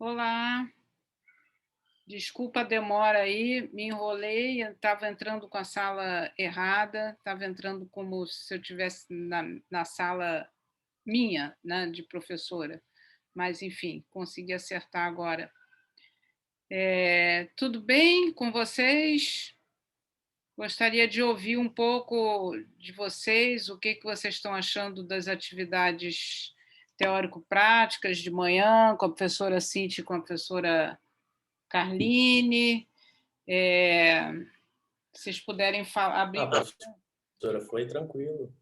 Olá, desculpa a demora aí, me enrolei, estava entrando com a sala errada, estava entrando como se eu tivesse na sala minha, né, de professora, mas enfim, consegui acertar agora. Tudo bem com vocês? Gostaria de ouvir um pouco de vocês, o que vocês estão achando das atividades teórico-práticas de manhã, com a professora Cinti e com a professora Carline. É, Se vocês puderem Ah, abrir, professora, foi tranquilo.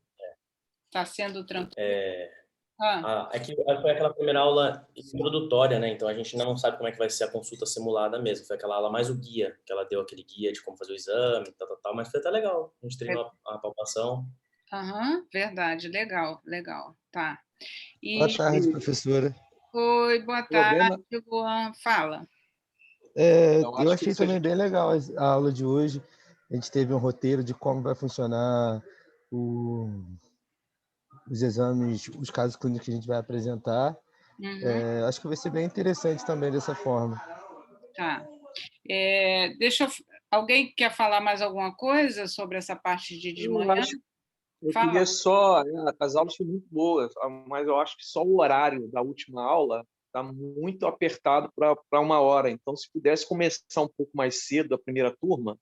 está sendo tranquilo. É, Ah, é que foi aquela primeira aula introdutória, né? Então a gente ainda não sabe como é que vai ser a consulta simulada mesmo. Foi aquela aula mais o guia, que ela deu aquele guia de como fazer o exame, tal, tal, tal. Mas foi até legal. A gente treinou a palpação. aham, verdade, legal, legal, tá. Boa E tarde, professora. oi, boa O problema, tarde, Luan, fala. eu Eu acho que achei isso a também gente bem legal a aula de hoje. A gente teve um roteiro de como vai funcionar o- os exames, os casos clínicos que a gente vai apresentar. Uhum, Acho que vai ser bem interessante também dessa forma. tá. Deixa eu, alguém quer falar mais alguma coisa sobre essa parte de eu manhã? acho, eu Fala. queria só, as aulas foram muito boas, mas eu acho que só o horário da última aula está muito apertado para 1 hora. Então, se pudesse começar um pouco mais cedo a primeira turma, ao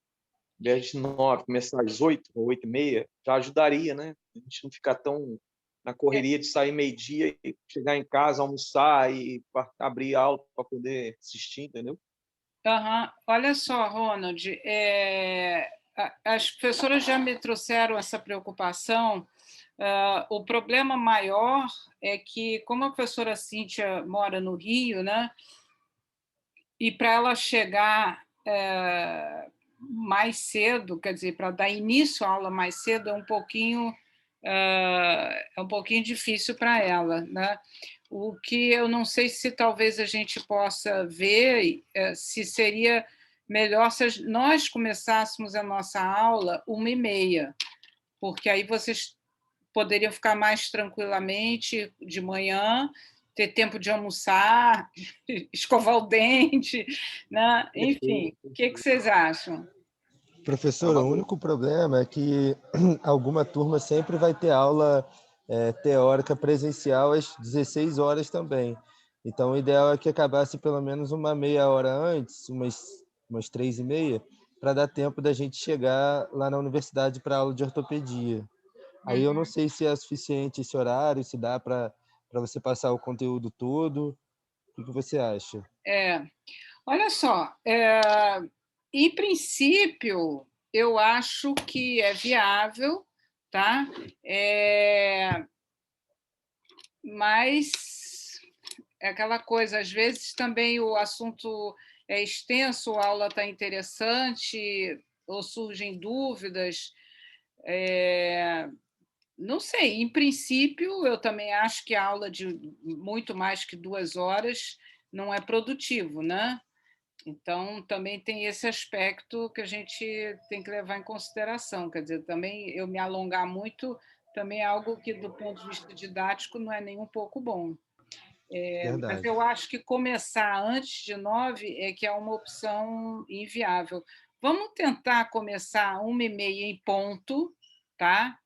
invés de 9, começar às 8 ou 8h30, já ajudaria, né? A gente não ficar tão na correria de sair meio-dia e chegar em casa, almoçar e abrir aula para poder assistir, entendeu? Aham. Olha só, Ronald, as professoras já me trouxeram essa preocupação. O problema maior é que, como a professora Cíntia mora no Rio, né, e para ela chegar mais cedo, quer dizer, para dar início à aula mais cedo, é um pouquinho difícil para ela, né? O que eu não sei se talvez a gente possa ver se seria melhor se nós começássemos a nossa aula 1h30, porque aí vocês poderiam ficar mais tranquilamente de manhã, ter tempo de almoçar, escovar o dente, né? Enfim, Perfeito. o que vocês acham? É Professora, uma o boa. único problema é que alguma turma sempre vai ter aula teórica presencial às 16 horas também. Então, o ideal é que acabasse pelo menos uma meia hora antes, umas 3h30, para dar tempo da gente chegar lá na universidade para aula de ortopedia. Aí eu não Uhum. sei se é suficiente esse horário, se dá para você passar o conteúdo todo. O que você acha? É, olha só, em princípio, eu acho que é viável, tá? É, mas é aquela coisa, às vezes também o assunto é extenso, a aula está interessante, ou surgem dúvidas. É, não sei, em princípio, eu também acho que a aula de muito mais que 2 horas não é produtivo, né? Então, também tem esse aspecto que a gente tem que levar em consideração. Quer dizer, também eu me alongar muito também é algo que, do ponto de vista didático, não é nem um pouco bom. Mas Verdade. eu acho que começar antes de 9 é que é uma opção inviável. Vamos tentar começar 1h30 em ponto, tá?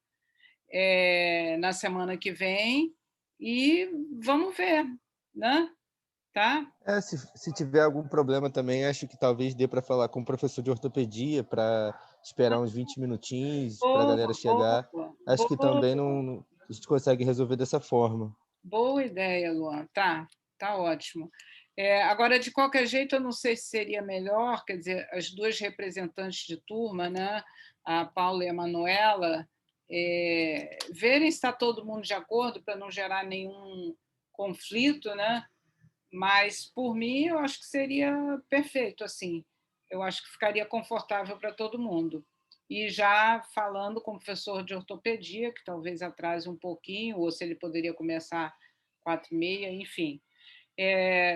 Na semana que vem, e vamos ver, né? Tá? Se tiver algum problema também, acho que talvez dê para falar com o professor de ortopedia para esperar uns 20 minutinhos para a galera Boa, chegar. boa, Acho que boa. também não, a gente consegue resolver dessa forma. Boa ideia, Luan. Tá ótimo. Agora, de qualquer jeito, eu não sei se seria melhor, quer dizer, as duas representantes de turma, né, a Paula e a Manuela, verem se está todo mundo de acordo para não gerar nenhum conflito, né? Mas, por mim, eu acho que seria perfeito, assim. Eu acho que ficaria confortável para todo mundo. E já falando com o professor de ortopedia, que talvez atrase um pouquinho, ou se ele poderia começar 4h30, enfim.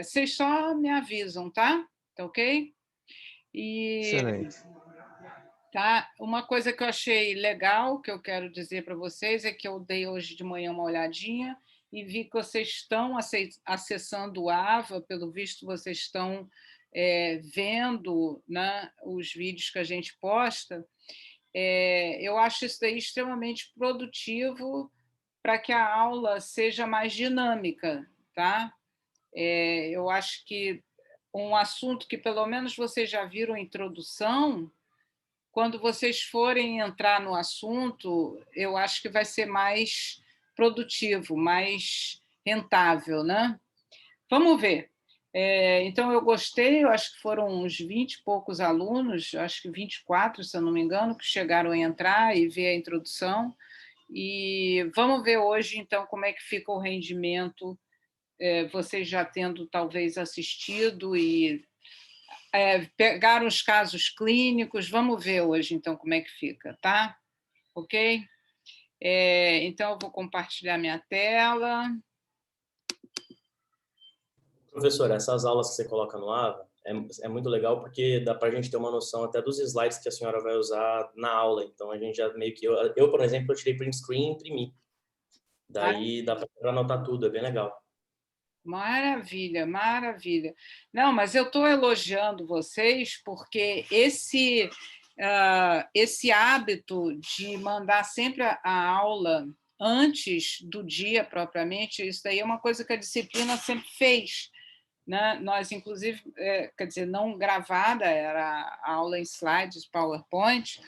Vocês só me avisam, tá? Tá ok? E Excelente. tá, uma coisa que eu achei legal, que eu quero dizer para vocês, é que eu dei hoje de manhã uma olhadinha e vi que vocês estão acessando o AVA, pelo visto vocês estão vendo, né, os vídeos que a gente posta. Eu acho isso daí extremamente produtivo para que a aula seja mais dinâmica, tá? Eu acho que um assunto que pelo menos vocês já viram a introdução, quando vocês forem entrar no assunto, eu acho que vai ser mais produtivo, mais rentável, né? Vamos ver. Então, eu gostei, eu acho que foram uns 20 e poucos alunos, acho que 24, se eu não me engano, que chegaram a entrar e ver a introdução. E vamos ver hoje, então, como é que fica o rendimento, vocês já tendo talvez assistido e pegaram os casos clínicos. Vamos ver hoje, então, como é que fica, tá? Ok? Então, eu vou compartilhar minha tela. Professora, essas aulas que você coloca no AVA é muito legal porque dá para a gente ter uma noção até dos slides que a senhora vai usar na aula. Então, a gente já meio que... Eu por exemplo, eu tirei print screen e imprimi. Daí dá para anotar tudo, é bem legal. Maravilha, maravilha. Não, mas eu estou elogiando vocês porque esse hábito de mandar sempre a aula antes do dia propriamente, isso daí é uma coisa que a disciplina sempre fez, né? Nós, inclusive, quer dizer, não gravada, era a aula em slides, PowerPoint,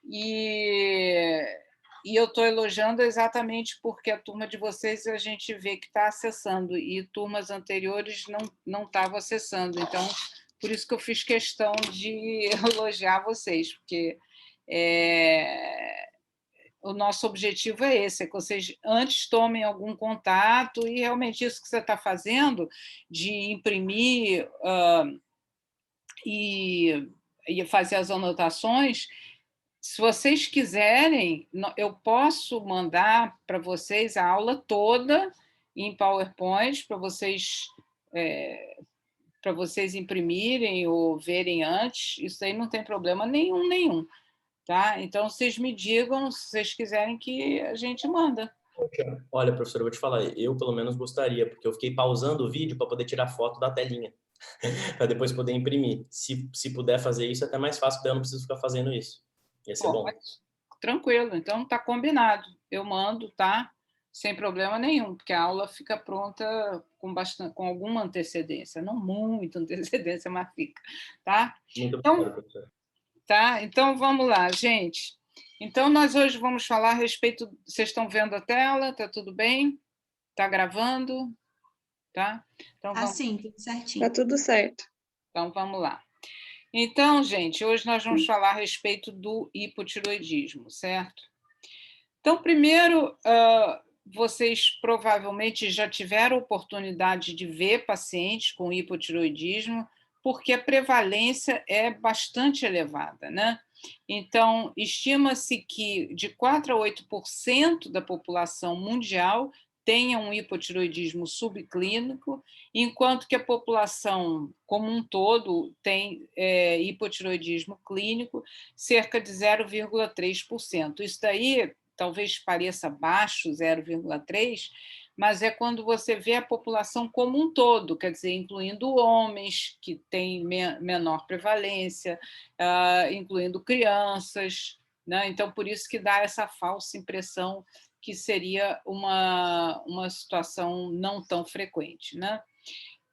e eu estou elogiando exatamente porque a turma de vocês a gente vê que está acessando, e turmas anteriores não estavam acessando. Então, por isso que eu fiz questão de elogiar vocês, porque o nosso objetivo é esse, é que vocês antes tomem algum contato, e realmente isso que você está fazendo, de imprimir e fazer as anotações. Se vocês quiserem, eu posso mandar para vocês a aula toda em PowerPoint para vocês imprimirem ou verem antes. Isso aí não tem problema nenhum, tá? Então vocês me digam se vocês quiserem que a gente manda. Olha, professora, eu vou te falar, eu pelo menos gostaria, porque eu fiquei pausando o vídeo para poder tirar foto da telinha, para depois poder imprimir. Se puder fazer isso, é até mais fácil, daí eu não preciso ficar fazendo isso. Ia ser bom. Tranquilo, então está combinado. Eu mando, tá? Sem problema nenhum, porque a aula fica pronta com alguma antecedência, não muita antecedência, mas fica, tá? Muito obrigado, professora. Tá? Então, vamos lá, gente. Então, nós hoje vamos falar a respeito... Vocês estão vendo a tela? Está tudo bem? Está gravando? Tá? Então, vamos... Sim, tudo certinho. Está tudo certo. Então, vamos lá. Então, gente, hoje nós vamos falar a respeito do hipotireoidismo, certo? Então, primeiro, vocês provavelmente já tiveram oportunidade de ver pacientes com hipotireoidismo, porque a prevalência é bastante elevada, né? Então, estima-se que de 4 a 8% da população mundial tenha um hipotireoidismo subclínico, enquanto que a população como um todo tem hipotireoidismo clínico, cerca de 0,3%. Isso daí talvez pareça baixo, 0,3%, mas é quando você vê a população como um todo, quer dizer, incluindo homens, que têm menor prevalência, incluindo crianças, né? Então, por isso que dá essa falsa impressão que seria uma situação não tão frequente, né?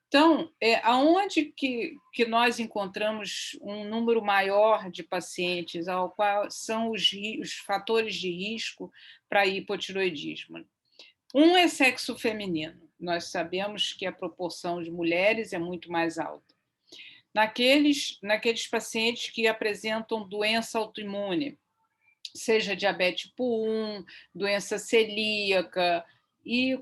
Então, aonde que nós encontramos um número maior de pacientes ao qual são os fatores de risco para hipotireoidismo? Um é sexo feminino. Nós sabemos que a proporção de mulheres é muito mais alta. Naqueles pacientes que apresentam doença autoimune, seja diabetes tipo 1, doença celíaca, e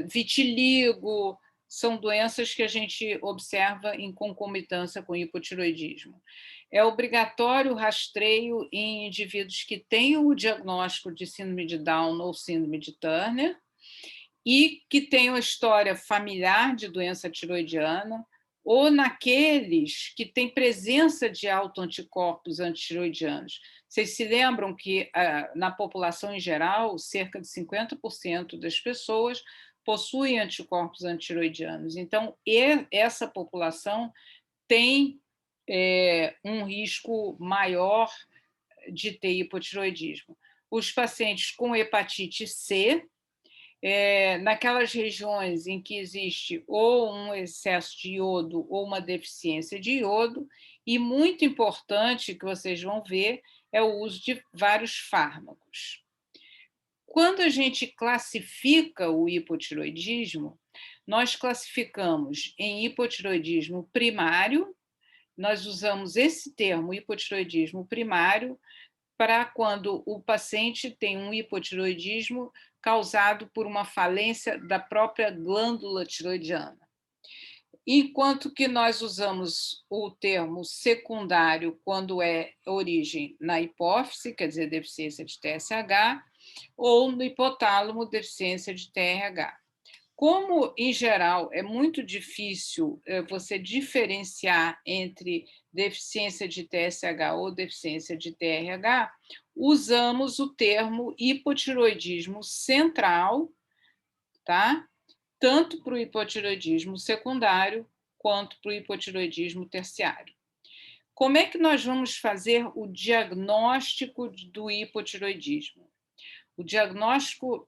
vitiligo, são doenças que a gente observa em concomitância com hipotireoidismo. É obrigatório o rastreio em indivíduos que têm o diagnóstico de síndrome de Down ou síndrome de Turner e que tenham história familiar de doença tiroidiana, ou naqueles que têm presença de autoanticorpos antitiroidianos. Vocês se lembram que, na população em geral, cerca de 50% das pessoas possuem anticorpos antiroidianos. Então, essa população tem um risco maior de ter hipotireoidismo. Os pacientes com hepatite C, naquelas regiões em que existe ou um excesso de iodo ou uma deficiência de iodo, e muito importante que vocês vão ver é o uso de vários fármacos. Quando a gente classifica o hipotireoidismo, nós classificamos em hipotireoidismo primário, nós usamos esse termo, hipotireoidismo primário, para quando o paciente tem um hipotireoidismo causado por uma falência da própria glândula tiroidiana. Enquanto que nós usamos o termo secundário quando é origem na hipófise, quer dizer, deficiência de TSH, ou no hipotálamo, deficiência de TRH. Como, em geral, é muito difícil você diferenciar entre deficiência de TSH ou deficiência de TRH, usamos o termo hipotireoidismo central, tá? Tanto para o hipotireoidismo secundário quanto para o hipotireoidismo terciário. Como é que nós vamos fazer o diagnóstico do hipotireoidismo? O diagnóstico,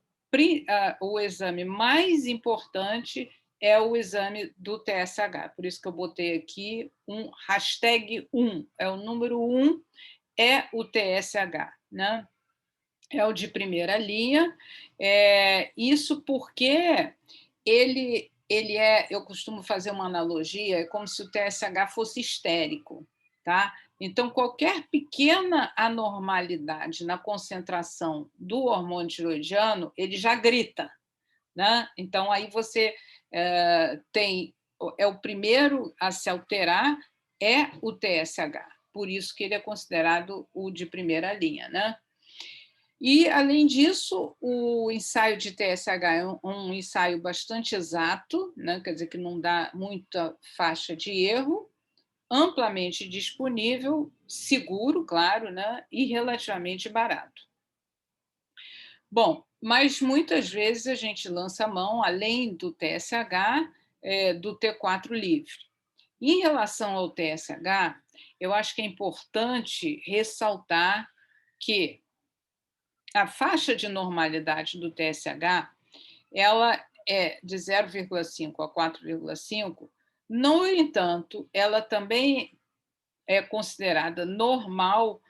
o exame mais importante é o exame do TSH, por isso que eu botei aqui um #1, é o número 1, é o TSH, né? É o de primeira linha, isso porque ele eu costumo fazer uma analogia, é como se o TSH fosse histérico, tá? Então, qualquer pequena anormalidade na concentração do hormônio tiroidiano, ele já grita, né? Então, aí você tem... o primeiro a se alterar é o TSH, por isso que ele é considerado o de primeira linha, né? E, além disso, o ensaio de TSH é um ensaio bastante exato, né? Quer dizer que não dá muita faixa de erro, amplamente disponível, seguro, claro, né? E relativamente barato. Bom, mas muitas vezes a gente lança a mão, além do TSH, do T4 livre. Em relação ao TSH, eu acho que é importante ressaltar que a faixa de normalidade do TSH ela é de 0,5 a 4,5. No entanto, ela também é considerada normal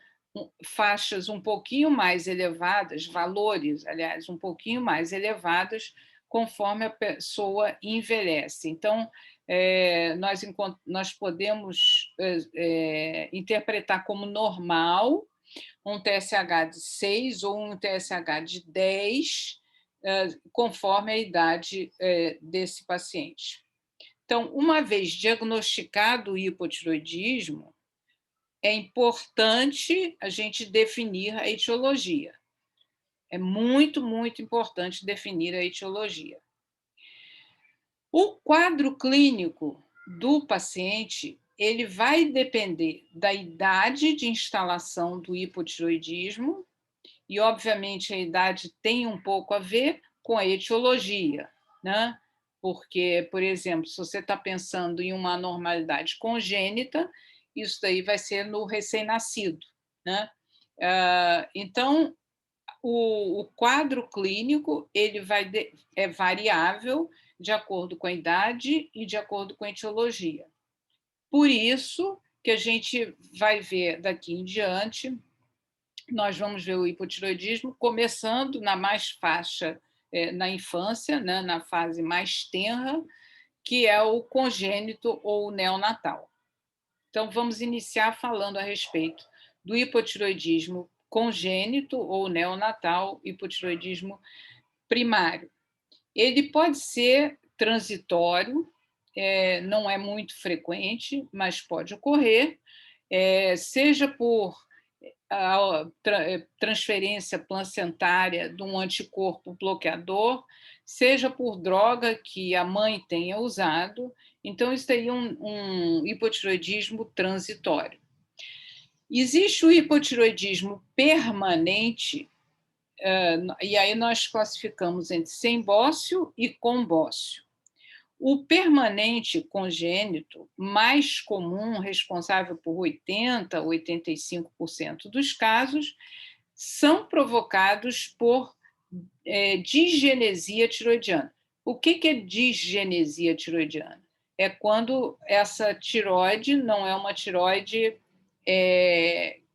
faixas um pouquinho mais elevadas, valores, aliás, um pouquinho mais elevadas, conforme a pessoa envelhece. Então, nós podemos interpretar como normal um TSH de 6 ou um TSH de 10, conforme a idade desse paciente. Então, uma vez diagnosticado o hipotireoidismo, é importante a gente definir a etiologia. É muito, muito importante definir a etiologia. O quadro clínico do paciente ele vai depender da idade de instalação do hipotireoidismo e, obviamente, a idade tem um pouco a ver com a etiologia, né? Porque, por exemplo, se você está pensando em uma anormalidade congênita, isso daí vai ser no recém-nascido, né? Então, o quadro clínico ele é variável de acordo com a idade e de acordo com a etiologia. Por isso que a gente vai ver daqui em diante, nós vamos ver o hipotireoidismo começando na mais faixa, na infância, né, na fase mais tenra, que é o congênito ou o neonatal. Então, vamos iniciar falando a respeito do hipotireoidismo congênito ou neonatal, hipotireoidismo primário. Ele pode ser transitório, não é muito frequente, mas pode ocorrer, seja por a transferência placentária de um anticorpo bloqueador, seja por droga que a mãe tenha usado. Então, isso teria um hipotireoidismo transitório. Existe o hipotireoidismo permanente, e aí nós classificamos entre sem bócio e com bócio. O permanente congênito, mais comum, responsável por 80%, 85% dos casos, são provocados por disgenesia tiroidiana. O que é disgenesia tiroidiana? É quando essa tiroide não é uma tiroide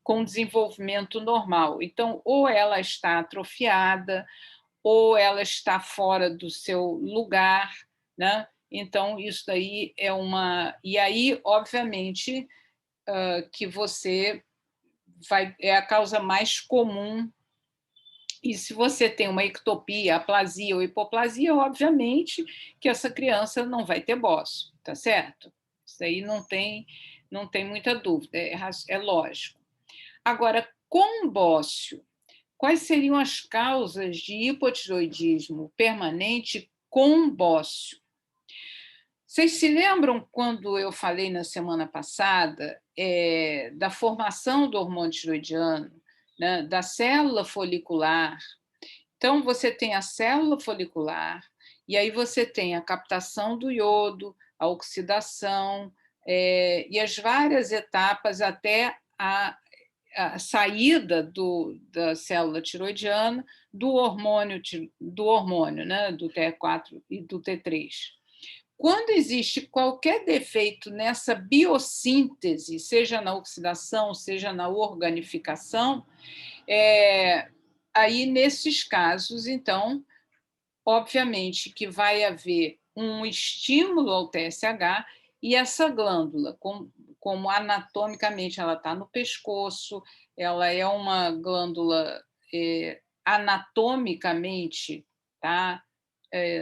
com desenvolvimento normal. Então, ou ela está atrofiada, ou ela está fora do seu lugar, né? Então, isso daí é uma... E aí, obviamente, que você é a causa mais comum. E se você tem uma ectopia, aplasia ou hipoplasia, obviamente que essa criança não vai ter bócio, tá certo? Isso aí não tem muita dúvida, é lógico. Agora, com bócio, quais seriam as causas de hipotiroidismo permanente com bócio? Vocês se lembram quando eu falei na semana passada da formação do hormônio tiroidiano, né, da célula folicular? Então, você tem a célula folicular, e aí você tem a captação do iodo, a oxidação, e as várias etapas até a saída da célula tiroidiana do hormônio, né, do T4 e do T3. Quando existe qualquer defeito nessa biossíntese, seja na oxidação, seja na organificação, aí, nesses casos, então, obviamente que vai haver um estímulo ao TSH e essa glândula, como anatomicamente ela está no pescoço, ela é uma glândula anatomicamente, tá?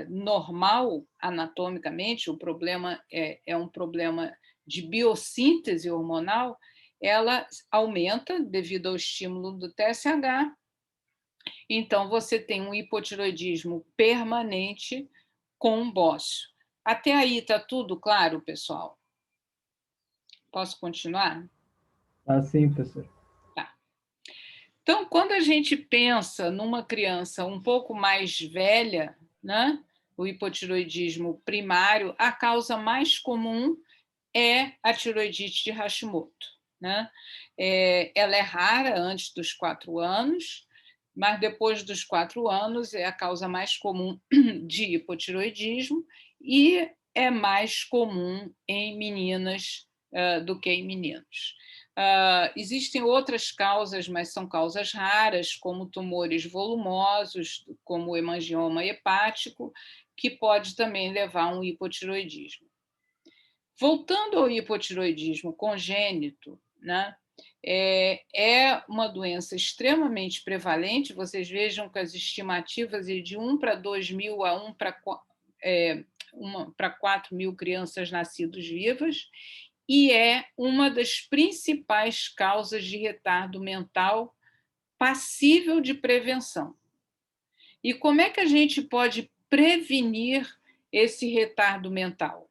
Normal anatomicamente, o problema é um problema de biossíntese hormonal, ela aumenta devido ao estímulo do TSH. Então, você tem um hipotiroidismo permanente com bócio. Até aí está tudo claro, pessoal? Posso continuar? Sim, professor. Tá. Então, quando a gente pensa numa criança um pouco mais velha, né, o hipotiroidismo primário, a causa mais comum é a tiroidite de Hashimoto, né? Ela é rara antes dos 4 anos, mas depois dos 4 anos é a causa mais comum de hipotiroidismo e é mais comum em meninas do que em meninos. Existem outras causas, mas são causas raras, como tumores volumosos, como o hemangioma hepático, que pode também levar a um hipotiroidismo. Voltando ao hipotiroidismo congênito, né, é uma doença extremamente prevalente. Vocês vejam que as estimativas é de 1 para 2 mil a 1 para 4 mil crianças nascidas vivas, e é uma das principais causas de retardo mental passível de prevenção. E como é que a gente pode prevenir esse retardo mental?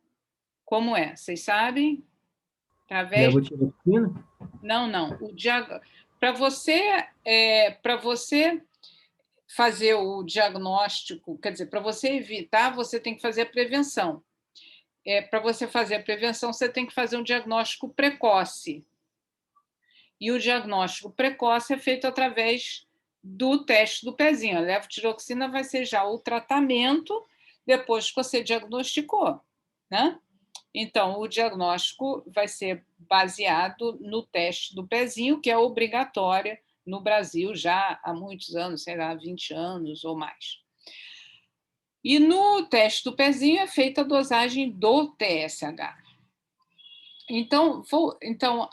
Como é? Vocês sabem? Através... Levotiroxina? Não. Para você fazer o diagnóstico, quer dizer, para você evitar, você tem que fazer a prevenção. Para você fazer a prevenção, você tem que fazer um diagnóstico precoce. E o diagnóstico precoce é feito através do teste do pezinho. A levotiroxina vai ser já o tratamento depois que você diagnosticou, né? Então, o diagnóstico vai ser baseado no teste do pezinho, que é obrigatória no Brasil já há muitos anos, sei lá, 20 anos ou mais. E no teste do pezinho é feita a dosagem do TSH. Então,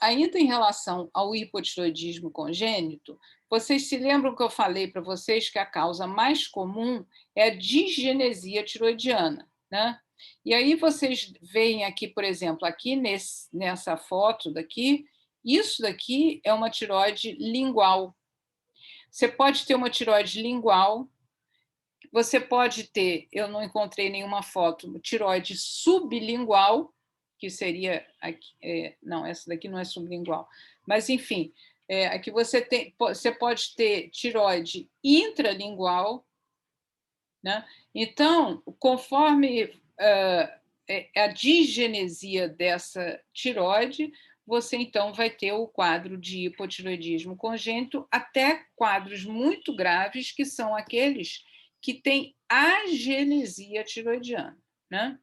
ainda em relação ao hipotiroidismo congênito, vocês se lembram que eu falei para vocês que a causa mais comum é a disgenesia tiroidiana, né? E aí vocês veem aqui, por exemplo, aqui nessa foto daqui, isso daqui é uma tiroide lingual. Você pode ter uma tiroide lingual, você pode ter, eu não encontrei nenhuma foto, tiroide sublingual, que seria... não, essa daqui não é sublingual. Mas, enfim, Aqui você pode ter tireoide intralingual, né? Então, conforme a disgenesia dessa tireoide, você então vai ter o quadro de hipotireoidismo congênito, até quadros muito graves, que são aqueles que têm agenesia tireoidiana, né?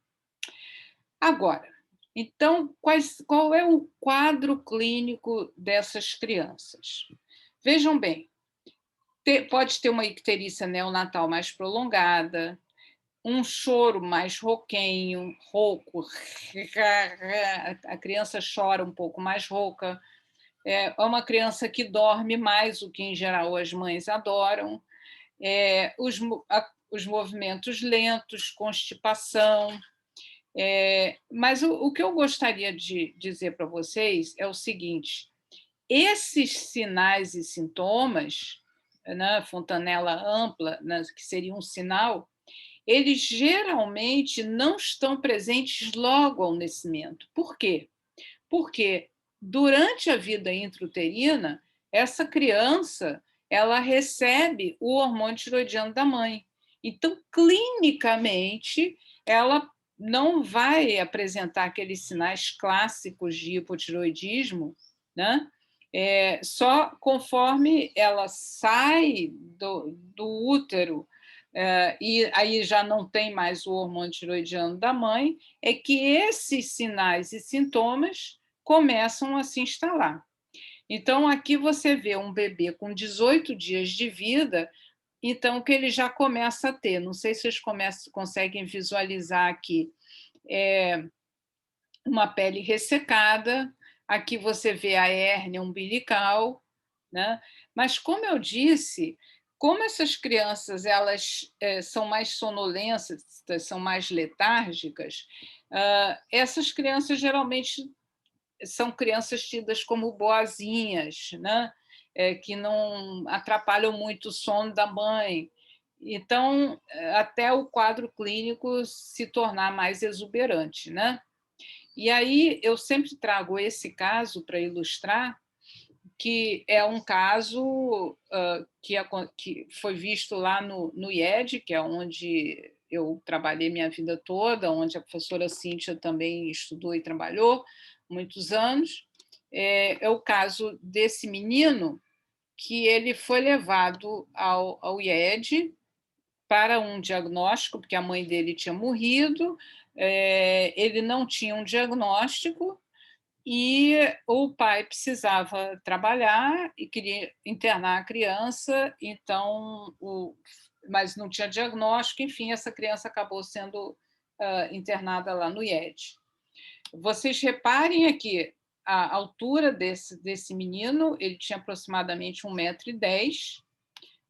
Agora, então, qual é o quadro clínico dessas crianças? Vejam bem, pode ter uma icterícia neonatal mais prolongada, um choro mais rouquenho, rouco, a criança chora um pouco mais rouca, é uma criança que dorme mais, o que em geral as mães adoram, os movimentos lentos, constipação. Mas o que eu gostaria de dizer para vocês é o seguinte: esses sinais e sintomas, né, fontanela ampla, né, que seria um sinal, eles geralmente não estão presentes logo ao nascimento. Por quê? Porque durante a vida intrauterina, essa criança ela recebe o hormônio tiroidiano da mãe. Então, clinicamente, ela não vai apresentar aqueles sinais clássicos de hipotiroidismo, né? Só conforme ela sai do útero, e aí já não tem mais o hormônio tiroidiano da mãe, é que esses sinais e sintomas começam a se instalar. Então, aqui você vê um bebê com 18 dias de vida, então, que ele já começa a ter, não sei se vocês conseguem visualizar aqui, uma pele ressecada, aqui você vê a hérnia umbilical, né? Mas, como eu disse, como essas crianças elas são mais sonolentas, são mais letárgicas, essas crianças geralmente são crianças tidas como boazinhas, né? Que não atrapalham muito o sono da mãe. Então, até o quadro clínico se tornar mais exuberante, né? E aí eu sempre trago esse caso para ilustrar, que é um caso que foi visto lá no IED, que é onde eu trabalhei minha vida toda, onde a professora Cíntia também estudou e trabalhou muitos anos. É o caso desse menino que ele foi levado ao IED para um diagnóstico, porque a mãe dele tinha morrido, ele não tinha um diagnóstico, e o pai precisava trabalhar e queria internar a criança, então, mas não tinha diagnóstico, enfim, essa criança acabou sendo internada lá no IED. Vocês reparem aqui a altura desse menino, ele tinha aproximadamente 1,10 m,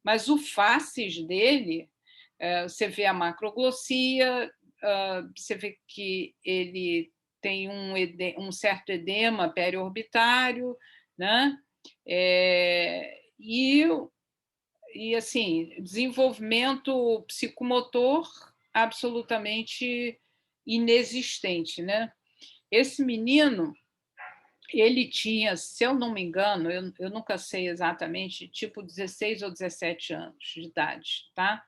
mas o facies dele, você vê a macroglossia, você vê que ele tem um certo edema periorbitário, né? E assim, desenvolvimento psicomotor absolutamente inexistente, né? Esse menino, ele tinha, se eu não me engano, eu nunca sei exatamente, tipo 16 ou 17 anos de idade, tá?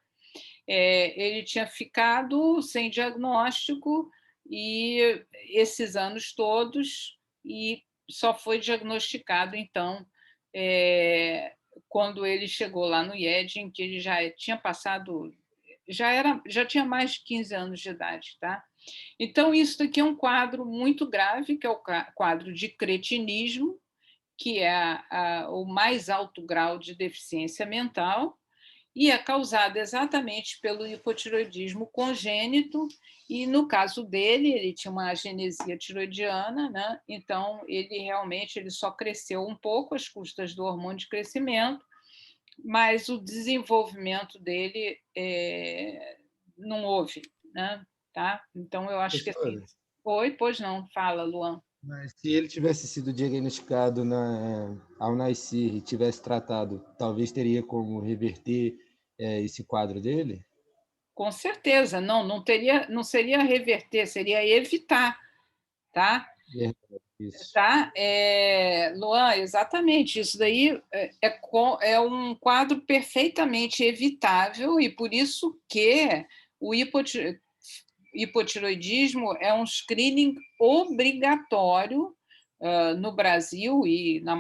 Ele tinha ficado sem diagnóstico e esses anos todos, e só foi diagnosticado, então, quando ele chegou lá no IED, em que ele já tinha passado, já tinha mais de 15 anos de idade, tá? Então, isso aqui é um quadro muito grave, que é o quadro de cretinismo, que é o mais alto grau de deficiência mental, e é causado exatamente pelo hipotiroidismo congênito, e no caso dele, ele tinha uma agenesia tiroidiana, né? Então ele realmente só cresceu um pouco às custas do hormônio de crescimento, mas o desenvolvimento dele não houve, né? Tá? Então eu acho que assim... Oi, pois não, fala, Luan. Mas se ele tivesse sido diagnosticado ao nascer e tivesse tratado, talvez teria como reverter esse quadro dele? Com certeza, não seria reverter, seria evitar, tá? Isso. Tá? Luan, exatamente. Isso daí é um quadro perfeitamente evitável e por isso que o hipotireoidismo é um screening obrigatório no Brasil e na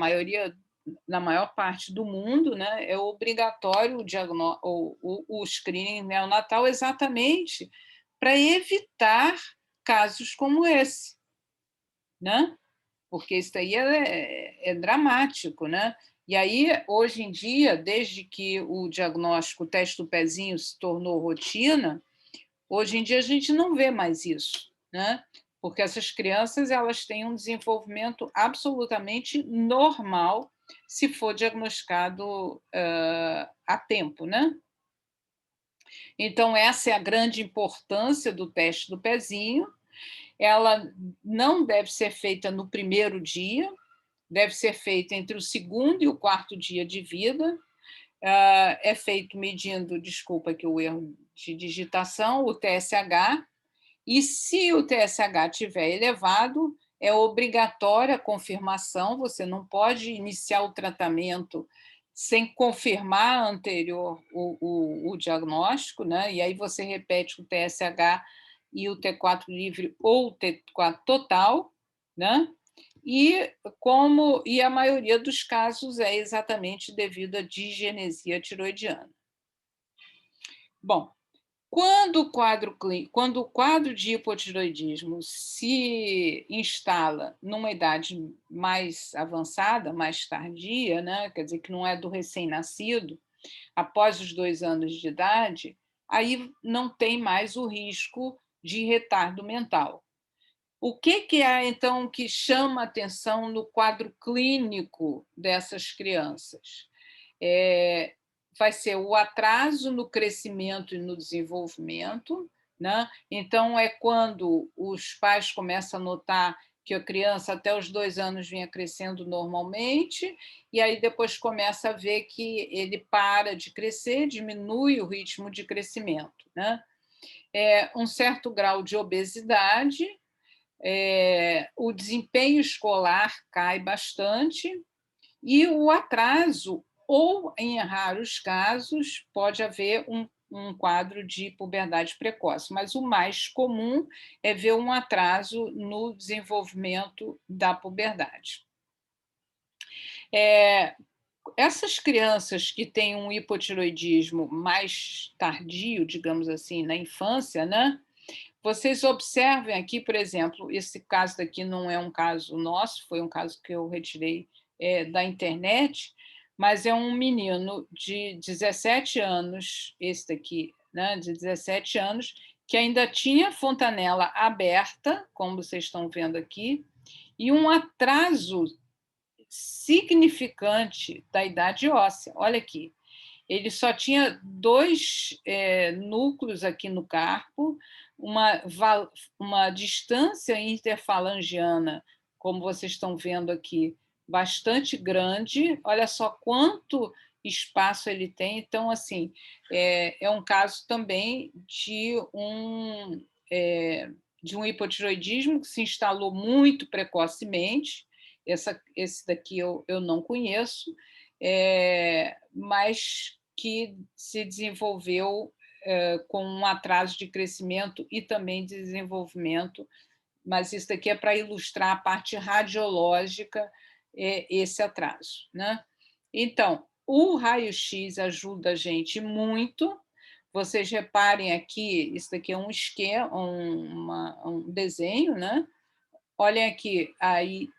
maior parte do mundo, né? É obrigatório o screening neonatal exatamente para evitar casos como esse, né? Porque isso aí é dramático, né? E aí, hoje em dia, desde que o diagnóstico, o teste do pezinho se tornou rotina, hoje em dia a gente não vê mais isso, né? Porque essas crianças elas têm um desenvolvimento absolutamente normal se for diagnosticado a tempo, né? Então, essa é a grande importância do teste do pezinho. Ela não deve ser feita no primeiro dia, deve ser feita entre o segundo e o quarto dia de vida. É feito medindo, desculpa aqui o erro de digitação, o TSH, e se o TSH estiver elevado, é obrigatória a confirmação, você não pode iniciar o tratamento sem confirmar anterior o diagnóstico, né? E aí você repete o TSH e o T4 livre ou o T4 total, né? E a maioria dos casos é exatamente devido à digenesia tiroidiana. Bom, quando o quadro de hipotireoidismo se instala numa idade mais avançada, mais tardia, né? Quer dizer, que não é do recém-nascido, após os 2 anos de idade, aí não tem mais o risco de retardo mental. O que é, então, que chama atenção no quadro clínico dessas crianças? Vai ser o atraso no crescimento e no desenvolvimento, né? Então, é quando os pais começam a notar que a criança até os 2 anos vinha crescendo normalmente, e aí depois começa a ver que ele para de crescer, diminui o ritmo de crescimento, né? Um certo grau de obesidade, o desempenho escolar cai bastante e o atraso, ou, em raros casos, pode haver um quadro de puberdade precoce, mas o mais comum é ver um atraso no desenvolvimento da puberdade. Essas crianças que têm um hipotireoidismo mais tardio, digamos assim, na infância, né? Vocês observem aqui, por exemplo, esse caso daqui não é um caso nosso, foi um caso que eu retirei da internet, mas é um menino de 17 anos, esse daqui, né, de 17 anos, que ainda tinha fontanela aberta, como vocês estão vendo aqui, e um atraso significante da idade óssea. Olha aqui, ele só tinha 2 núcleos aqui no carpo, uma distância interfalangiana, como vocês estão vendo aqui, bastante grande. Olha só quanto espaço ele tem. Então, assim, é um caso também de um hipotireoidismo que se instalou muito precocemente. Esse daqui eu não conheço, mas que se desenvolveu com um atraso de crescimento e também de desenvolvimento, mas isso daqui é para ilustrar a parte radiológica, esse atraso, né? Então, o raio-x ajuda a gente muito. Vocês reparem aqui, isso daqui é um esquema, um desenho, né? Olhem aqui, aí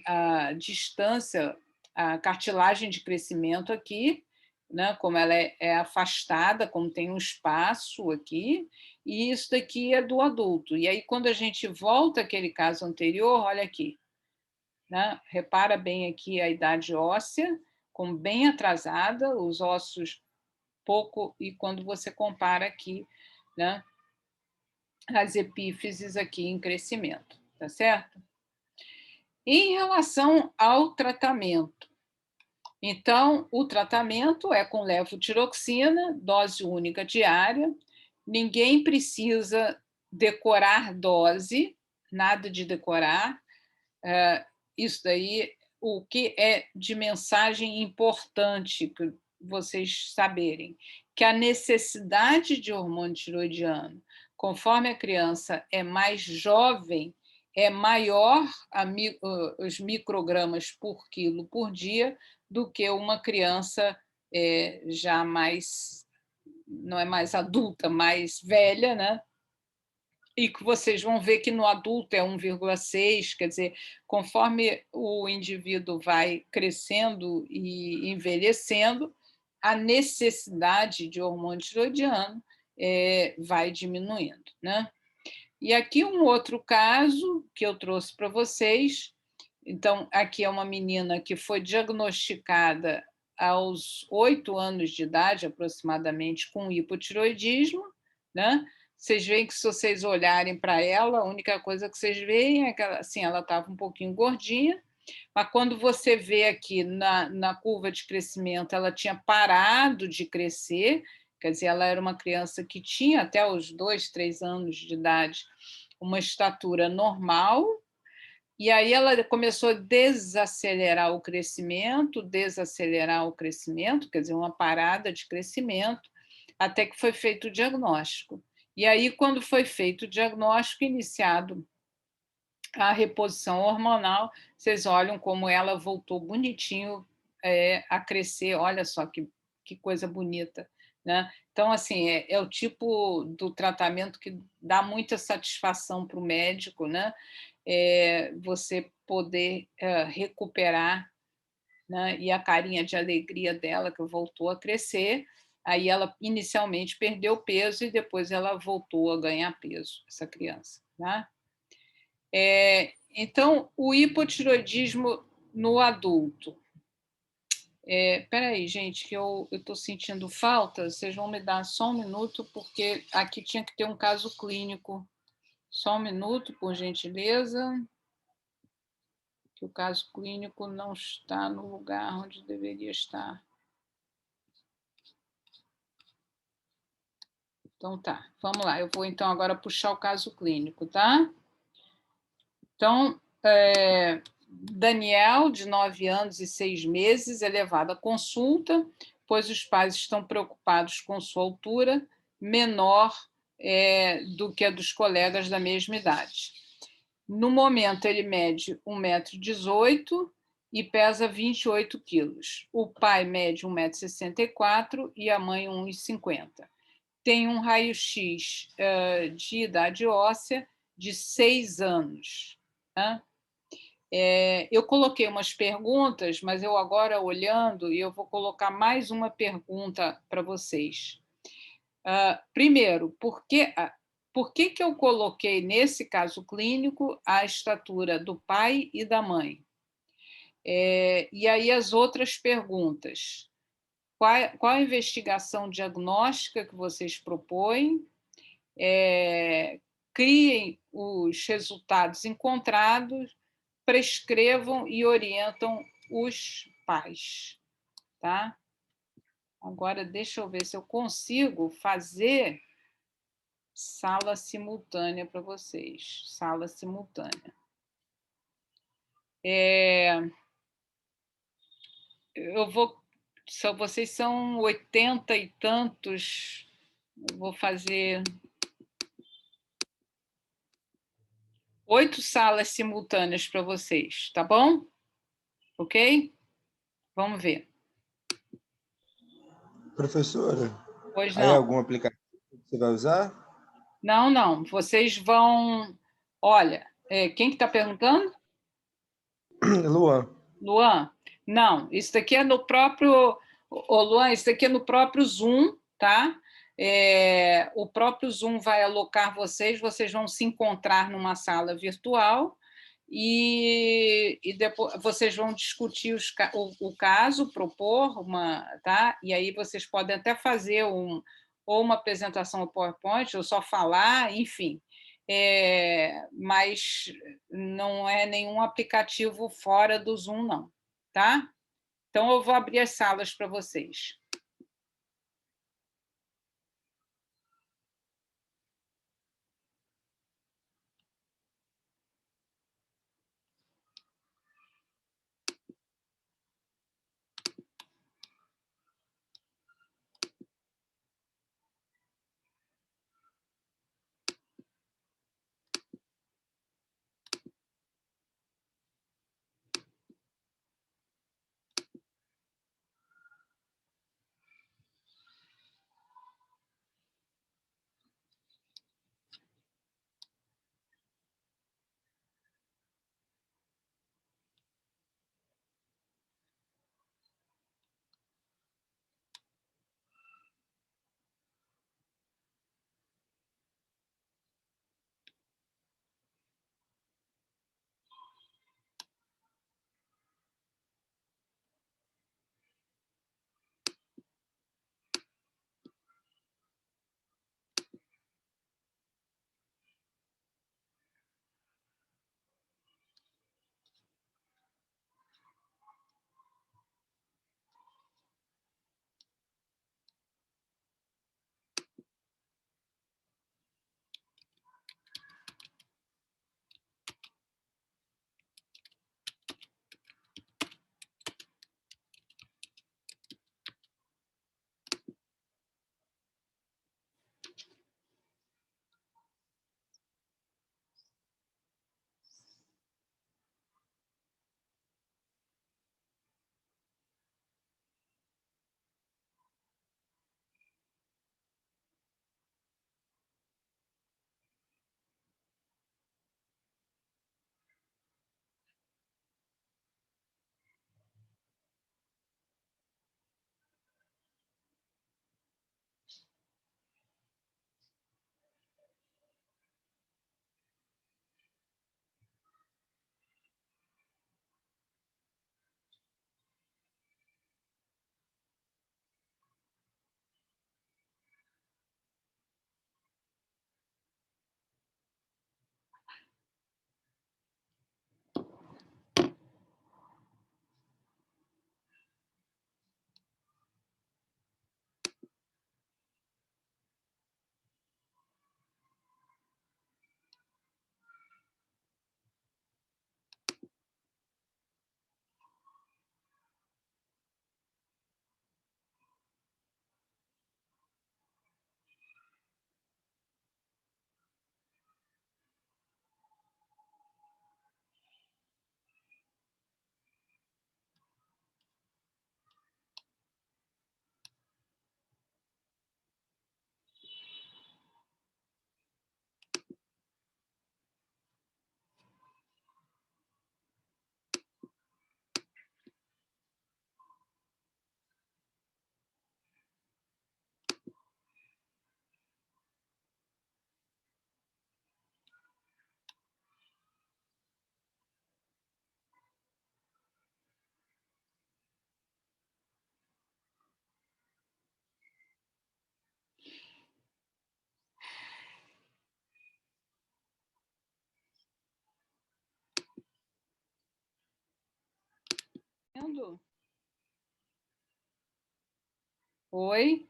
a distância, a cartilagem de crescimento aqui, né, como ela é afastada, como tem um espaço aqui, e isso daqui é do adulto. E aí, quando a gente volta àquele caso anterior, olha aqui, né, repara bem aqui a idade óssea, como bem atrasada, os ossos pouco, e quando você compara aqui, né, as epífises aqui em crescimento, tá certo? Em relação ao tratamento, então, o tratamento é com levotiroxina, dose única diária, ninguém precisa decorar dose, nada de decorar, isso daí, o que é de mensagem importante que vocês saberem, que a necessidade de hormônio tiroidiano, conforme a criança é mais jovem, é maior os microgramas por quilo por dia do que uma criança já mais, não é mais adulta, mais velha, né? E que vocês vão ver que no adulto é 1,6, quer dizer, conforme o indivíduo vai crescendo e envelhecendo, a necessidade de hormônio tiroidiano vai diminuindo, né? E aqui um outro caso que eu trouxe para vocês. Então, aqui é uma menina que foi diagnosticada aos 8 anos de idade, aproximadamente, com hipotiroidismo, né? Vocês veem que, se vocês olharem para ela, a única coisa que vocês veem é que assim, ela estava um pouquinho gordinha, mas quando você vê aqui na curva de crescimento, ela tinha parado de crescer, quer dizer, ela era uma criança que tinha, até os 2, 3 anos de idade, uma estatura normal, e aí ela começou a desacelerar o crescimento, quer dizer, uma parada de crescimento, até que foi feito o diagnóstico. E aí, quando foi feito o diagnóstico, iniciado a reposição hormonal, vocês olham como ela voltou bonitinho a crescer, olha só que coisa bonita, né? Então, assim, é o tipo do tratamento que dá muita satisfação para o médico, né? Você poder recuperar, né? E a carinha de alegria dela, que voltou a crescer, aí ela inicialmente perdeu peso e depois ela voltou a ganhar peso, essa criança, tá? Então, o hipotiroidismo no adulto. Espera aí, gente, que eu estou sentindo falta. Vocês vão me dar só um minuto, porque aqui tinha que ter um caso clínico. Só um minuto, por gentileza, que o caso clínico não está no lugar onde deveria estar. Então, tá, vamos lá. Eu vou, então, agora puxar o caso clínico, tá? Então, Daniel, de 9 anos e 6 meses, é levado à consulta, pois os pais estão preocupados com sua altura, menor do que a dos colegas da mesma idade. No momento, ele mede 1,18 m e pesa 28 quilos. O pai mede 1,64 m e a mãe 1,50 m. Tem um raio-x de idade óssea de 6 anos. Tá? Eu coloquei umas perguntas, mas eu agora, olhando, e eu vou colocar mais uma pergunta para vocês. Primeiro, por que eu coloquei, nesse caso clínico, a estatura do pai e da mãe? E aí as outras perguntas. Qual a investigação diagnóstica que vocês propõem? Criem os resultados encontrados, prescrevam e orientam os pais. Tá? Agora, deixa eu ver se eu consigo fazer sala simultânea para vocês. Sala simultânea. Eu vou. Vocês são 80 e tantos. Eu vou fazer 8 salas simultâneas para vocês, tá bom? Ok? Vamos ver. Professora, Pois aí não. algum aplicativo que você vai usar? Não, não. Vocês vão. Olha, quem que está perguntando? Luan. Luan? Não, isso daqui é no próprio. Ô, Luan, isso daqui é no próprio Zoom, tá? O próprio Zoom vai alocar vocês vão se encontrar numa sala virtual e depois vocês vão discutir o caso, propor uma, tá? E aí vocês podem até fazer ou uma apresentação no PowerPoint, ou só falar, enfim. Mas não é nenhum aplicativo fora do Zoom, não, tá? Então, eu vou abrir as salas para vocês. ouvindo? Oi?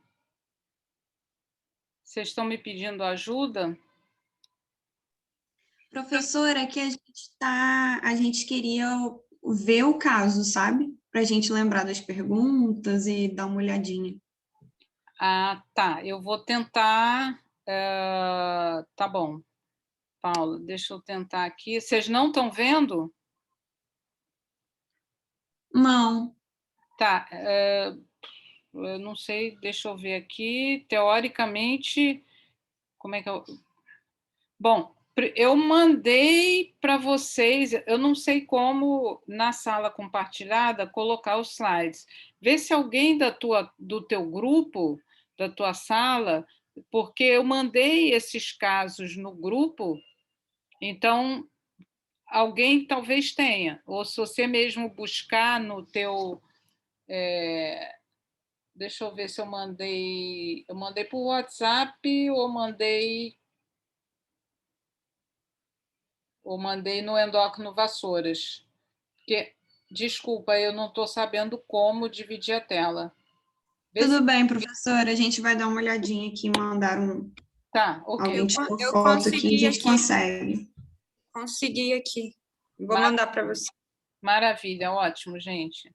Vocês estão me pedindo ajuda? Professora, é que a gente queria ver o caso, sabe? Para a gente lembrar das perguntas e dar uma olhadinha. Ah, tá. Eu vou tentar. Tá bom. Paula, deixa eu tentar aqui. Vocês não estão vendo? Não. Tá. Eu não sei, deixa eu ver aqui. Teoricamente, como é que eu. Bom, eu mandei para vocês, eu não sei como na sala compartilhada colocar os slides. Vê se alguém do teu grupo, da tua sala, porque eu mandei esses casos no grupo, então alguém talvez tenha, ou se você mesmo buscar no teu. Deixa eu ver se eu mandei. Eu mandei por WhatsApp ou mandei no Endócrino Vassouras. Porque, desculpa, eu não estou sabendo como dividir a tela. Tudo bem, professora, a gente vai dar uma olhadinha aqui, mandar Tá, ok. alguém tirou Eu foto aqui, a gente consegui consegue. Consegui aqui. Vou mandar para você. Maravilha, ótimo, gente.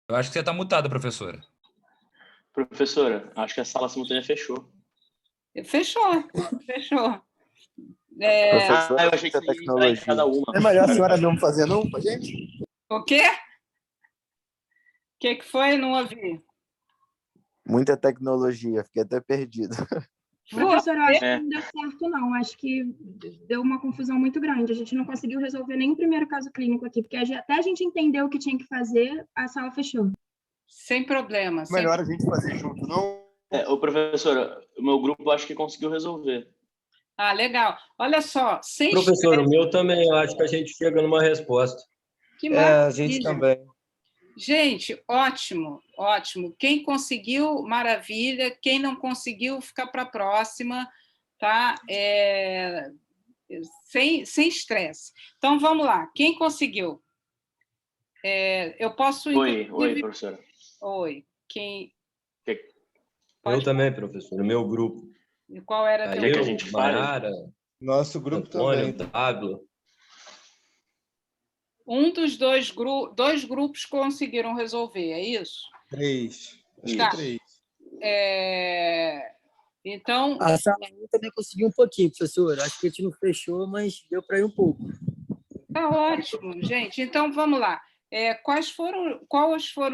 Eu acho que você está mutada, professora. Professora, acho que a sala simultânea fechou. Fechou, fechou. Eu achei que ia entrar em cada uma. É melhor a senhora mesmo fazendo um pra gente? O quê? O que foi? Não ouvi. Muita tecnologia, fiquei até perdido. Professora, acho que não deu certo, não. Acho que deu uma confusão muito grande. A gente não conseguiu resolver nem o primeiro caso clínico aqui, porque até a gente entendeu o que tinha que fazer, a sala fechou. Sem problema. Melhor a gente fazer junto, não? Ô, professora, o meu grupo acho que conseguiu resolver. Ah, legal. Olha só, sem Professor, estresse. o meu também, eu acho que a gente chega numa resposta. Que maravilha. A gente também. Gente, ótimo, ótimo. Quem conseguiu, maravilha. Quem não conseguiu, fica para a próxima, tá? Sem estresse. Então, vamos lá. Quem conseguiu? Eu posso... Oi, professora. Oi. Quem... Eu também, professor, o meu grupo. E qual era teu que a grupo? gente fale? Mayara, Nosso grupo Antônio, também. Pablo. Um dos dois grupos conseguiram resolver, é isso? 3. Acho Tá. que 3. Então, A sala 1 também conseguiu um pouquinho, professor. Acho que a gente não fechou, mas deu para ir um pouco. tá ótimo, gente. Então, vamos lá. Quais foram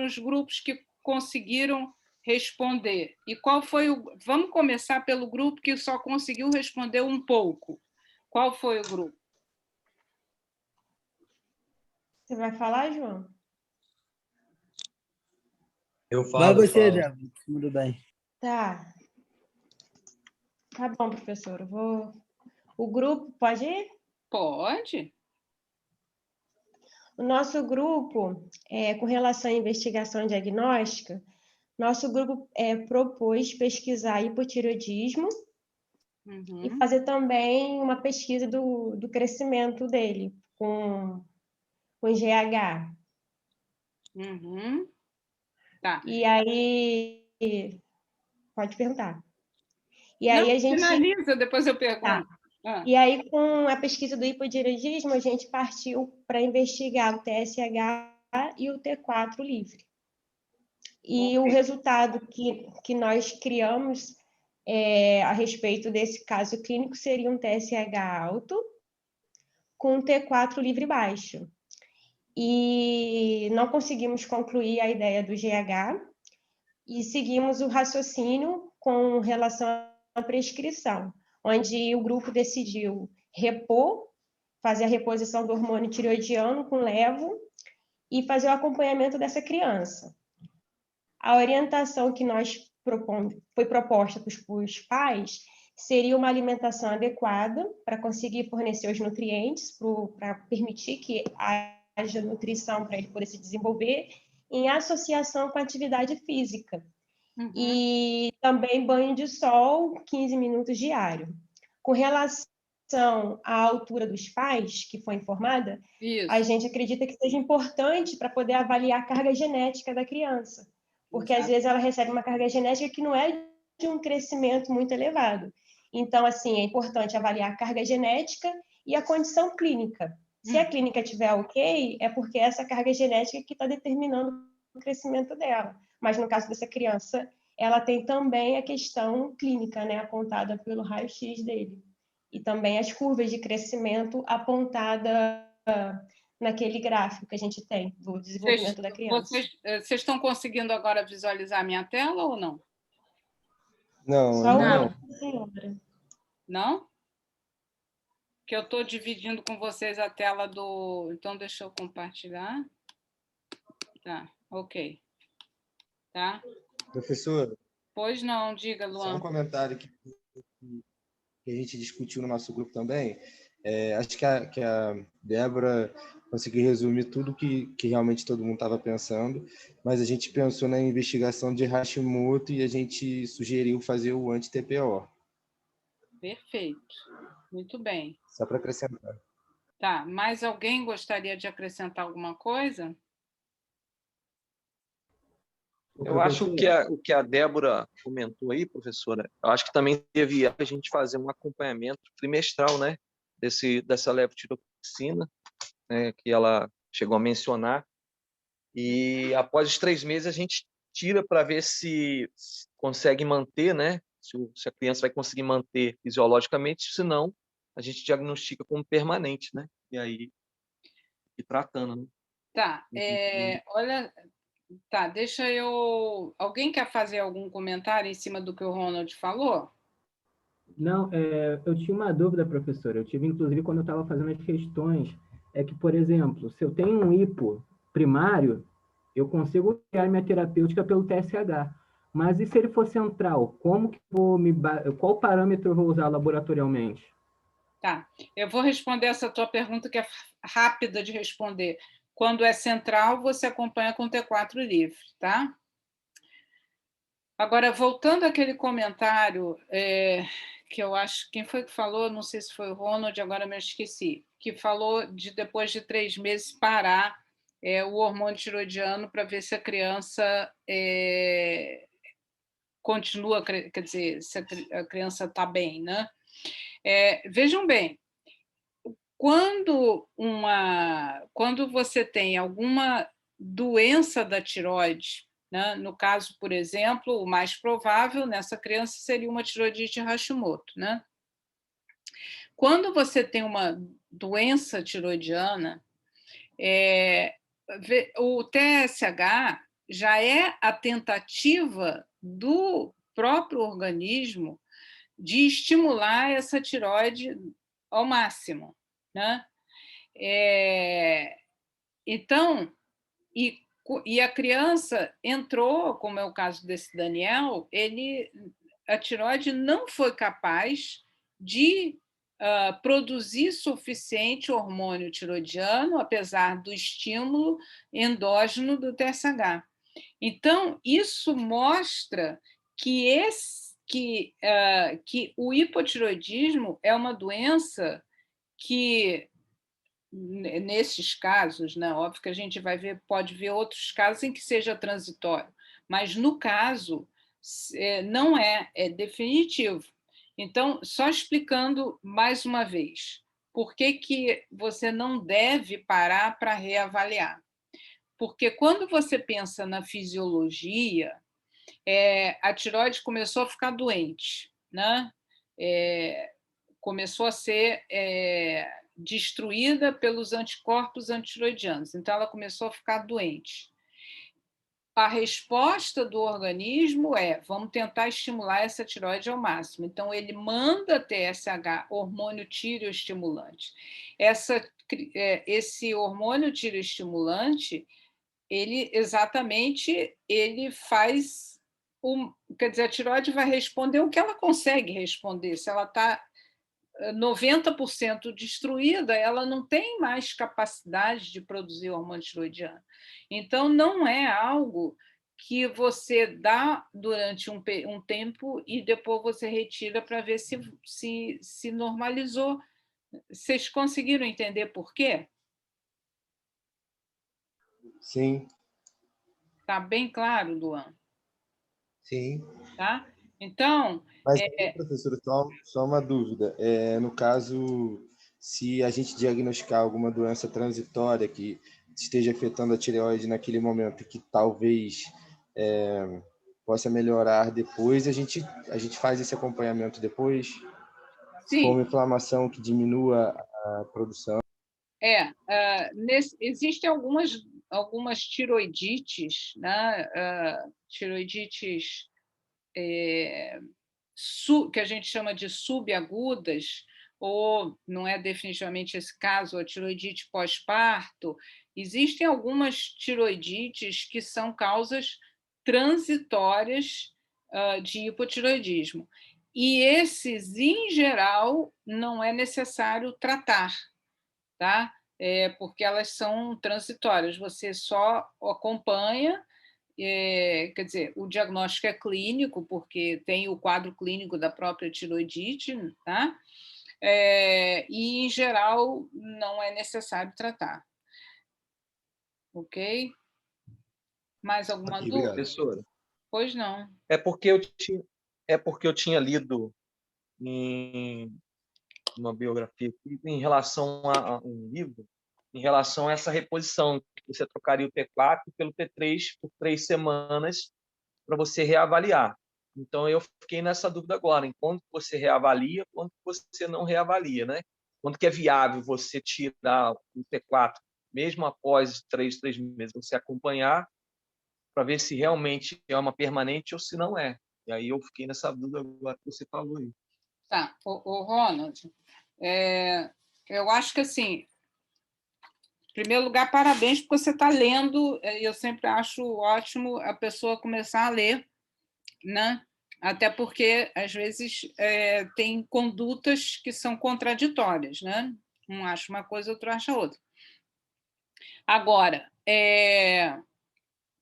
os grupos que conseguiram responder? E qual foi o... Vamos começar pelo grupo que só conseguiu responder um pouco. Qual foi o grupo? Você vai falar, João? Eu Vai falo, eu você, falo. Débora. Tudo bem. Tá. Tá bom, professora. O grupo, pode ir? Pode. O nosso grupo, com relação à investigação diagnóstica, nosso grupo propôs pesquisar hipotireoidismo e fazer também uma pesquisa do crescimento dele com GH. Tá. E aí... Pode perguntar. E Não, aí a gente... finaliza, depois eu pergunto. Tá. E aí, com a pesquisa do hipotireoidismo, a gente partiu para investigar o TSH e o T4 livre. E o resultado que nós criamos a respeito desse caso clínico seria um TSH alto com um T4 livre baixo. E não conseguimos concluir a ideia do GH e seguimos o raciocínio com relação à prescrição, onde o grupo decidiu fazer a reposição do hormônio tireoidiano com levo e fazer o acompanhamento dessa criança. A orientação que foi proposta para os pais seria uma alimentação adequada para conseguir fornecer os nutrientes, para permitir que haja nutrição para ele poder se desenvolver, em associação com a atividade física. E também banho de sol, 15 minutos diário. Com relação à altura dos pais, que foi informada, a gente acredita que seja importante para poder avaliar a carga genética da criança, porque às vezes ela recebe uma carga genética que não é de um crescimento muito elevado. Então, assim, é importante avaliar a carga genética e a condição clínica. Se a clínica estiver ok, é porque essa carga genética que está determinando o crescimento dela. Mas no caso dessa criança, ela tem também a questão clínica, né, apontada pelo raio-x dele. E também as curvas de crescimento apontada naquele gráfico que a gente tem do desenvolvimento da criança. Vocês estão conseguindo agora visualizar a minha tela ou não? Não, Só o não. nome da senhora. Não? Que eu estou dividindo com vocês a tela do... Então, deixa eu compartilhar. Tá, ok. Tá? Professora? Pois não, diga, Só Luan. um comentário que a gente discutiu no nosso grupo também. Acho que a Débora conseguiu resumir tudo que realmente todo mundo estava pensando, mas a gente pensou na investigação de Hashimoto e a gente sugeriu fazer o anti-TPO. Perfeito. Muito bem. Só para acrescentar. Tá, mais alguém gostaria de acrescentar alguma coisa? Eu acho que o que a Débora comentou aí, professora, eu acho que também teve a gente fazer um acompanhamento trimestral, né, dessa levotiroxina, né, que ela chegou a mencionar, e após os 3 meses a gente tira para ver se consegue manter, né, se a criança vai conseguir manter fisiologicamente, se não, a gente diagnostica como permanente, né, e aí ir tratando, né. Tá, olha... Tá, deixa eu... Alguém quer fazer algum comentário em cima do que o Ronald falou? Não, eu tinha uma dúvida, professora. Eu tive, inclusive, quando eu estava fazendo as questões, que, por exemplo, se eu tenho um hipo primário, eu consigo criar minha terapêutica pelo TSH. Mas e se ele for central? Qual parâmetro eu vou usar laboratorialmente? Tá, eu vou responder essa tua pergunta, que é rápida de responder. Quando é central, você acompanha com T4 livre, tá? Agora, voltando àquele comentário, que eu acho... Quem foi que falou? Não sei se foi o Ronald, agora me esqueci. Que falou de, depois de 3 meses, parar o hormônio tiroidiano para ver se a criança continua... Quer dizer, se a criança está bem, né? Vejam bem, quando você tem alguma doença da tireoide, né? No caso, por exemplo, o mais provável nessa criança seria uma tireoidite Hashimoto, né? Quando você tem uma doença tiroidiana, o TSH já é a tentativa do próprio organismo de estimular essa tireoide ao máximo, né? Então, e a criança entrou, como é o caso desse Daniel, a tireoide não foi capaz de produzir suficiente hormônio tiroidiano, apesar do estímulo endógeno do TSH. Então, isso mostra que o hipotireoidismo é uma doença que, nesses casos, né, óbvio que a gente pode ver outros casos em que seja transitório, mas no caso não é definitivo. Então, só explicando mais uma vez, por que você não deve parar para reavaliar? Porque quando você pensa na fisiologia, a tireoide começou a ficar doente, né? Começou a ser destruída pelos anticorpos antitiroidianos, então ela começou a ficar doente. A resposta do organismo vamos tentar estimular essa tireoide ao máximo. Então, ele manda TSH, hormônio tireoestimulante. Esse hormônio tireoestimulante, ele faz... quer dizer, a tireoide vai responder o que ela consegue responder. Se ela está 90% destruída, ela não tem mais capacidade de produzir hormônio tiroidiano. Então, não é algo que você dá durante um tempo e depois você retira para ver se normalizou. Vocês conseguiram entender por quê? Sim. Está bem claro, Luan? Sim. Tá? Então... Mas, professora, só uma dúvida. No caso, se a gente diagnosticar alguma doença transitória que esteja afetando a tireoide naquele momento e que talvez possa melhorar depois, a gente faz esse acompanhamento depois? Sim. Se for uma inflamação que diminua a produção. Existem algumas tiroidites, né? Tiroidites que a gente chama de subagudas, ou não é definitivamente esse caso, a tiroidite pós-parto. Existem algumas tiroidites que são causas transitórias de hipotiroidismo. E esses, em geral, não é necessário tratar, tá? Porque elas são transitórias. Você só acompanha. Quer dizer, o diagnóstico é clínico, porque tem o quadro clínico da própria tiroidite, tá? E, em geral, não é necessário tratar. Ok? Mais alguma dúvida? Professora? Pois não. É porque eu tinha lido em uma biografia aqui, em relação a um livro, em relação a essa reposição, que você trocaria o T4 pelo T3 por 3 semanas para você reavaliar. Então, eu fiquei nessa dúvida agora, em quando você reavalia, quando você não reavalia, né? Quando que é viável você tirar o T4, mesmo após 3 meses, você acompanhar, para ver se realmente é uma permanente ou se não é. E aí eu fiquei nessa dúvida agora que você falou aí. Tá. O Ronald, eu acho que, assim, em primeiro lugar, parabéns porque você está lendo, e eu sempre acho ótimo a pessoa começar a ler, né? Até porque, às vezes, tem condutas que são contraditórias, né? Um acha uma coisa, outro acha outra. Agora,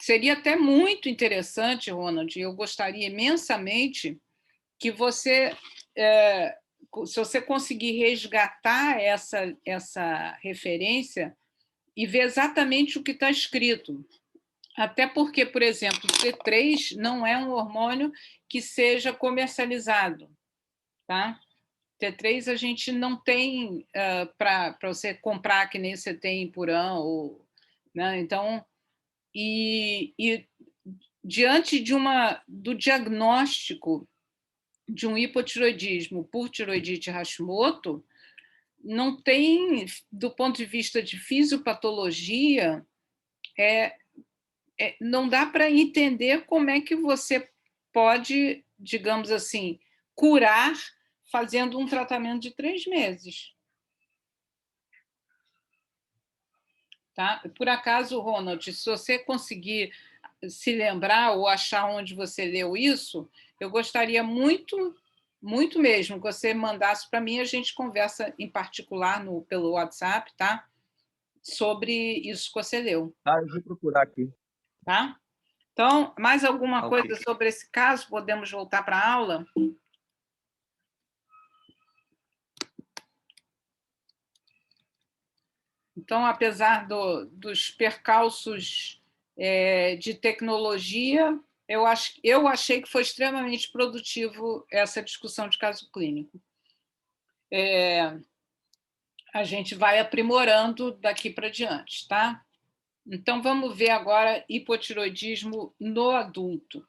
seria até muito interessante, Ronald, e eu gostaria imensamente que você, se você conseguir resgatar essa referência e ver exatamente o que está escrito. Até porque, por exemplo, o T3 não é um hormônio que seja comercializado, tá? T3 a gente não tem para você comprar que nem você tem em Purã, né? Então, e diante do diagnóstico de um hipotiroidismo por tiroidite Hashimoto, não tem, do ponto de vista de fisiopatologia, não dá para entender como é que você pode, digamos assim, curar fazendo um tratamento de 3 meses. Tá? Por acaso, Ronald, se você conseguir se lembrar ou achar onde você leu isso, eu gostaria muito, muito mesmo, que você mandasse para mim, a gente conversa em particular pelo WhatsApp, tá? Sobre isso que você leu. Tá, eu vou procurar aqui. Tá? Então, mais alguma Ok. coisa sobre esse caso? Podemos voltar para a aula? Então, apesar dos percalços de tecnologia, eu achei que foi extremamente produtivo essa discussão de caso clínico. A gente vai aprimorando daqui para diante, tá? Então, vamos ver agora hipotiroidismo no adulto.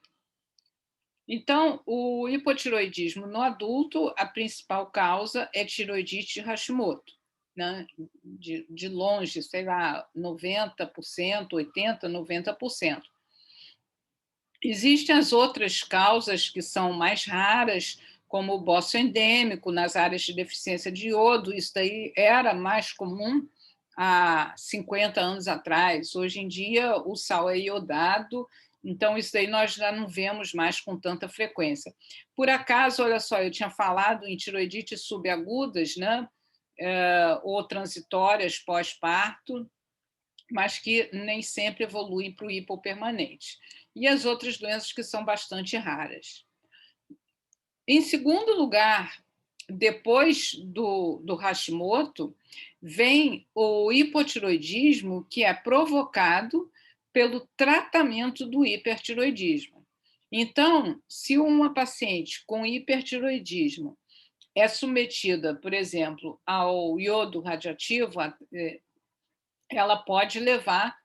Então, o hipotiroidismo no adulto, a principal causa é tiroidite de Hashimoto, né? De longe, sei lá, 90%, 80%, 90%. Existem as outras causas que são mais raras, como o bócio endêmico nas áreas de deficiência de iodo. Isso daí era mais comum há 50 anos atrás. Hoje em dia, o sal é iodado, então isso daí nós já não vemos mais com tanta frequência. Por acaso, olha só, eu tinha falado em tiroidites subagudas, né? Ou transitórias pós-parto, mas que nem sempre evoluem para o hipopermanente. E as outras doenças que são bastante raras. Em segundo lugar, depois do Hashimoto, vem o hipotiroidismo, que é provocado pelo tratamento do hipertiroidismo. Então, se uma paciente com hipertiroidismo é submetida, por exemplo, ao iodo radioativo, ela pode levar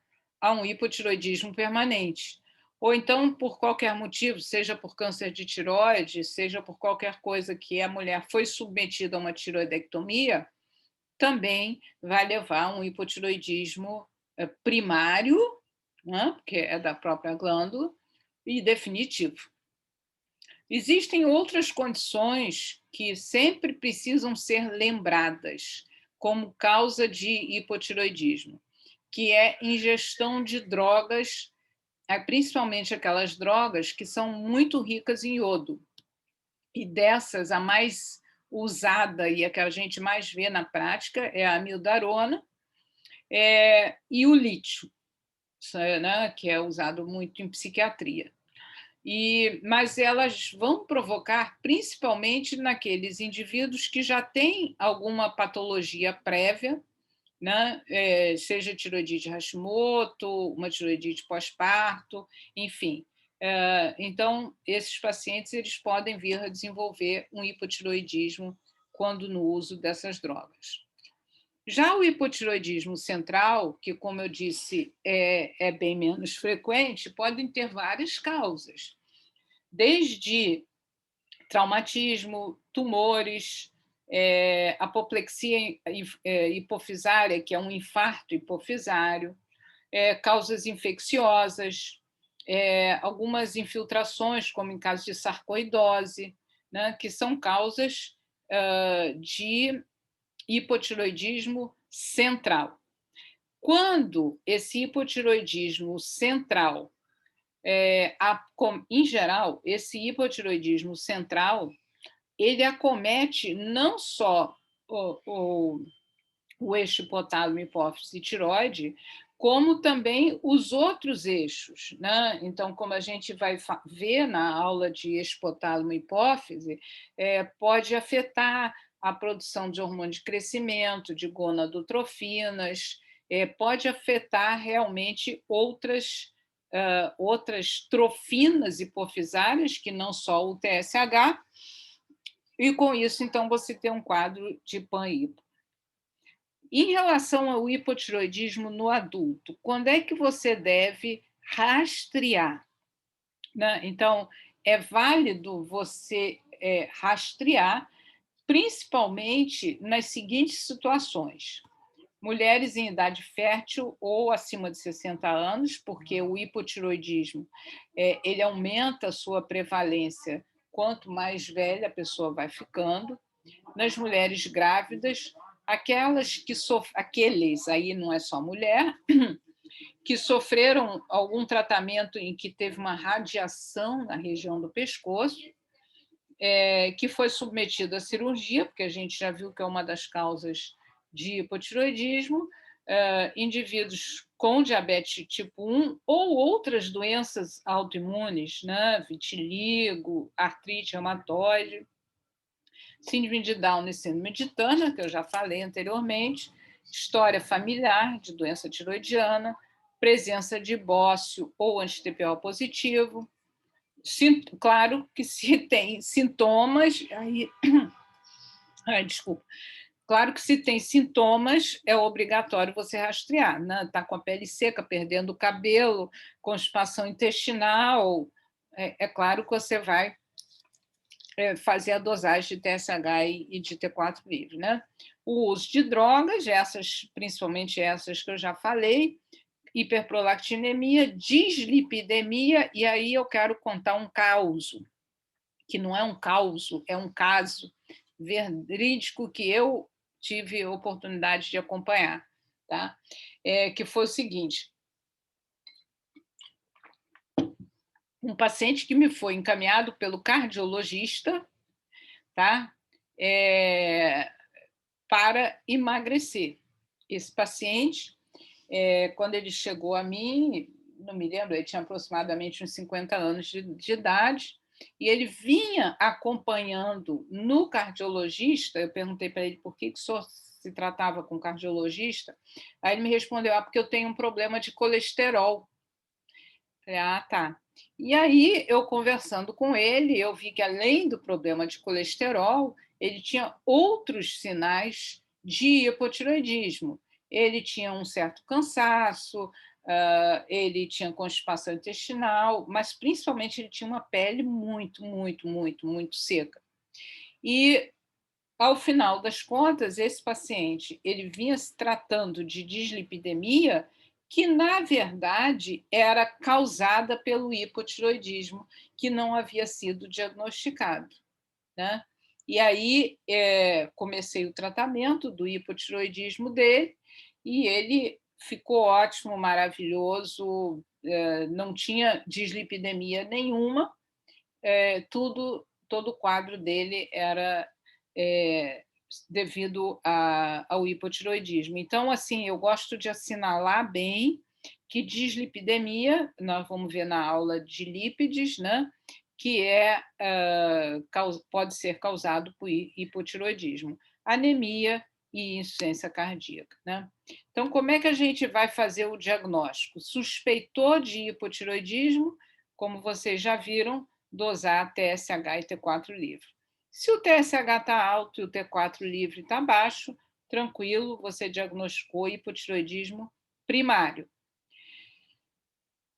a um hipotiroidismo permanente. Ou então, por qualquer motivo, seja por câncer de tireoide, seja por qualquer coisa que a mulher foi submetida a uma tiroidectomia, também vai levar a um hipotiroidismo primário, né, que é da própria glândula, e definitivo. Existem outras condições que sempre precisam ser lembradas como causa de hipotiroidismo, que é ingestão de drogas, principalmente aquelas drogas que são muito ricas em iodo. E dessas, a mais usada e a que a gente mais vê na prática é a amiodarona e o lítio, né, que é usado muito em psiquiatria. Mas elas vão provocar, principalmente naqueles indivíduos que já têm alguma patologia prévia, né? Seja tiroidite Hashimoto, uma tiroidite pós-parto, enfim. Então, esses pacientes eles podem vir a desenvolver um hipotiroidismo quando no uso dessas drogas. Já o hipotiroidismo central, que, como eu disse, é bem menos frequente, podem ter várias causas, desde traumatismo, tumores, apoplexia hipofisária, que é um infarto hipofisário, causas infecciosas, algumas infiltrações, como em caso de sarcoidose, né, que são causas de hipotiroidismo central. Quando esse hipotiroidismo central, em geral, esse hipotiroidismo central, ele acomete não só o eixo hipotálamo, hipófise e tireoide, como também os outros eixos, né? Então, como a gente vai ver na aula de eixo hipotálamo e hipófise, pode afetar a produção de hormônio de crescimento, de gonadotrofinas, pode afetar realmente outras trofinas hipofisárias, que não só o TSH, e com isso, então, você tem um quadro de pan-hipo. Em relação ao hipotiroidismo no adulto, quando é que você deve rastrear? Né? Então, é válido você rastrear, principalmente nas seguintes situações: mulheres em idade fértil ou acima de 60 anos, porque o hipotiroidismo ele aumenta a sua prevalência quanto mais velha a pessoa vai ficando. Nas mulheres grávidas, aqueles, aí não é só mulher, que sofreram algum tratamento em que teve uma radiação na região do pescoço, que foi submetido à cirurgia, porque a gente já viu que é uma das causas de hipotireoidismo, indivíduos com diabetes tipo 1 ou outras doenças autoimunes, né? Vitiligo, artrite reumatoide, síndrome de Down e síndrome de Turner, que eu já falei anteriormente, história familiar de doença tiroidiana, presença de bócio ou anti-TPO positivo. Claro que se tem sintomas, desculpa. Claro que se tem sintomas, é obrigatório você rastrear, né? Está com a pele seca, perdendo o cabelo, constipação intestinal, é claro que você vai fazer a dosagem de TSH e de T4 livre, né? O uso de drogas, principalmente essas que eu já falei, hiperprolactinemia, dislipidemia, e aí eu quero contar um caso, que não é um caso, é um caso verídico que eu tive a oportunidade de acompanhar, tá? Que foi o seguinte: um paciente que me foi encaminhado pelo cardiologista, tá? Para emagrecer. Esse paciente, quando ele chegou a mim, não me lembro, ele tinha aproximadamente uns 50 anos de idade, e ele vinha acompanhando no cardiologista. Eu perguntei para ele por que só se tratava com cardiologista. Aí ele me respondeu: porque eu tenho um problema de colesterol. Falei: tá. E aí, eu conversando com ele, eu vi que, além do problema de colesterol, ele tinha outros sinais de hipotireoidismo. Ele tinha um certo cansaço, ele tinha constipação intestinal, mas, principalmente, ele tinha uma pele muito, muito, muito, muito seca. E, ao final das contas, esse paciente ele vinha se tratando de dislipidemia, que, na verdade, era causada pelo hipotireoidismo, que não havia sido diagnosticado, né? E aí comecei o tratamento do hipotireoidismo dele, e ele ficou ótimo, maravilhoso, não tinha dislipidemia nenhuma, todo o quadro dele era devido ao hipotireoidismo. Então, assim, eu gosto de assinalar bem que dislipidemia, nós vamos ver na aula de lípides, né, que pode ser causado por hipotireoidismo, anemia e insuficiência cardíaca, né? Então, como é que a gente vai fazer o diagnóstico? Suspeitou de hipotireoidismo, como vocês já viram, dosar TSH e T4 livre. Se o TSH está alto e o T4 livre está baixo, tranquilo, você diagnosticou hipotireoidismo primário.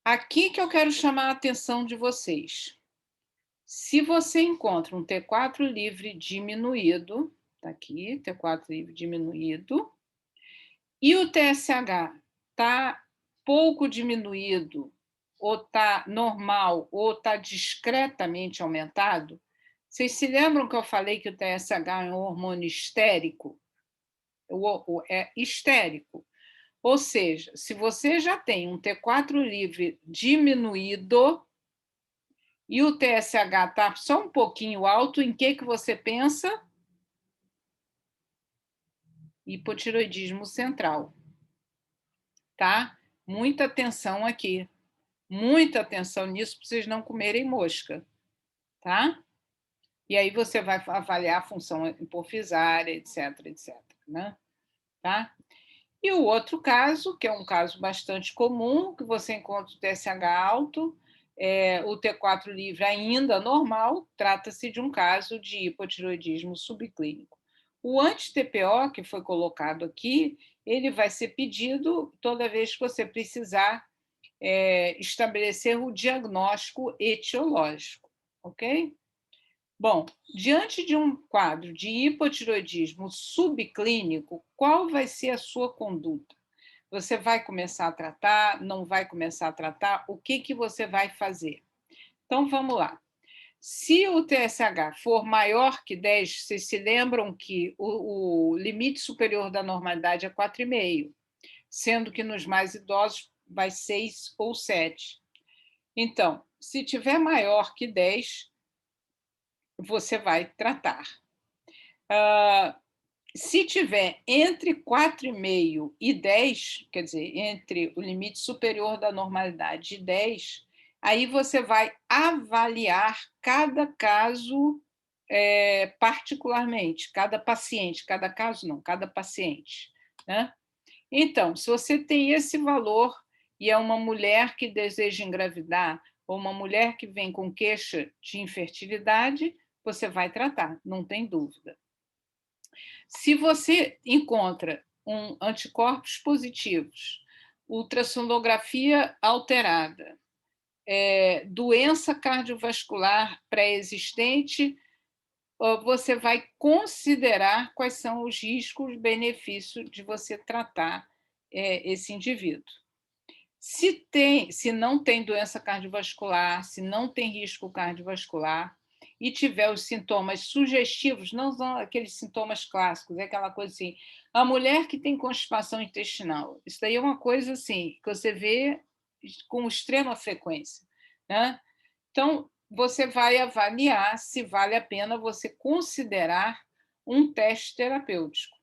Aqui que eu quero chamar a atenção de vocês. Se você encontra um T4 livre diminuído, está aqui, T4 livre diminuído, e o TSH está pouco diminuído, ou está normal, ou está discretamente aumentado, vocês se lembram que eu falei que o TSH é um hormônio histérico? É histérico. Ou seja, se você já tem um T4 livre diminuído e o TSH está só um pouquinho alto, em que você pensa? Hipotireoidismo central. Tá? Muita atenção aqui. Muita atenção nisso para vocês não comerem mosca. Tá? E aí você vai avaliar a função hipofisária, etc, etc. Né? Tá? E o outro caso, que é um caso bastante comum, que você encontra o TSH alto, o T4 livre ainda normal, trata-se de um caso de hipotireoidismo subclínico. O anti-TPO, que foi colocado aqui, ele vai ser pedido toda vez que você precisar estabelecer o diagnóstico etiológico, ok? Bom, diante de um quadro de hipotireoidismo subclínico, qual vai ser a sua conduta? Você vai começar a tratar? Não vai começar a tratar? O que você vai fazer? Então, vamos lá. Se o TSH for maior que 10, vocês se lembram que o limite superior da normalidade é 4,5, sendo que nos mais idosos vai 6 ou 7. Então, se tiver maior que 10, você vai tratar. Se tiver entre 4,5 e 10, quer dizer, entre o limite superior da normalidade e 10, aí você vai avaliar cada caso particularmente, cada paciente, cada caso não, cada paciente, né? Então, se você tem esse valor e é uma mulher que deseja engravidar ou uma mulher que vem com queixa de infertilidade, você vai tratar, não tem dúvida. Se você encontra anticorpos positivos, ultrassonografia alterada, doença cardiovascular pré-existente, você vai considerar quais são os riscos e benefícios de você tratar esse indivíduo. Se não tem doença cardiovascular, se não tem risco cardiovascular e tiver os sintomas sugestivos, não são aqueles sintomas clássicos, é aquela coisa assim, a mulher que tem constipação intestinal, isso daí é uma coisa assim, que você vê com extrema frequência, né? Então, você vai avaliar se vale a pena você considerar um teste terapêutico.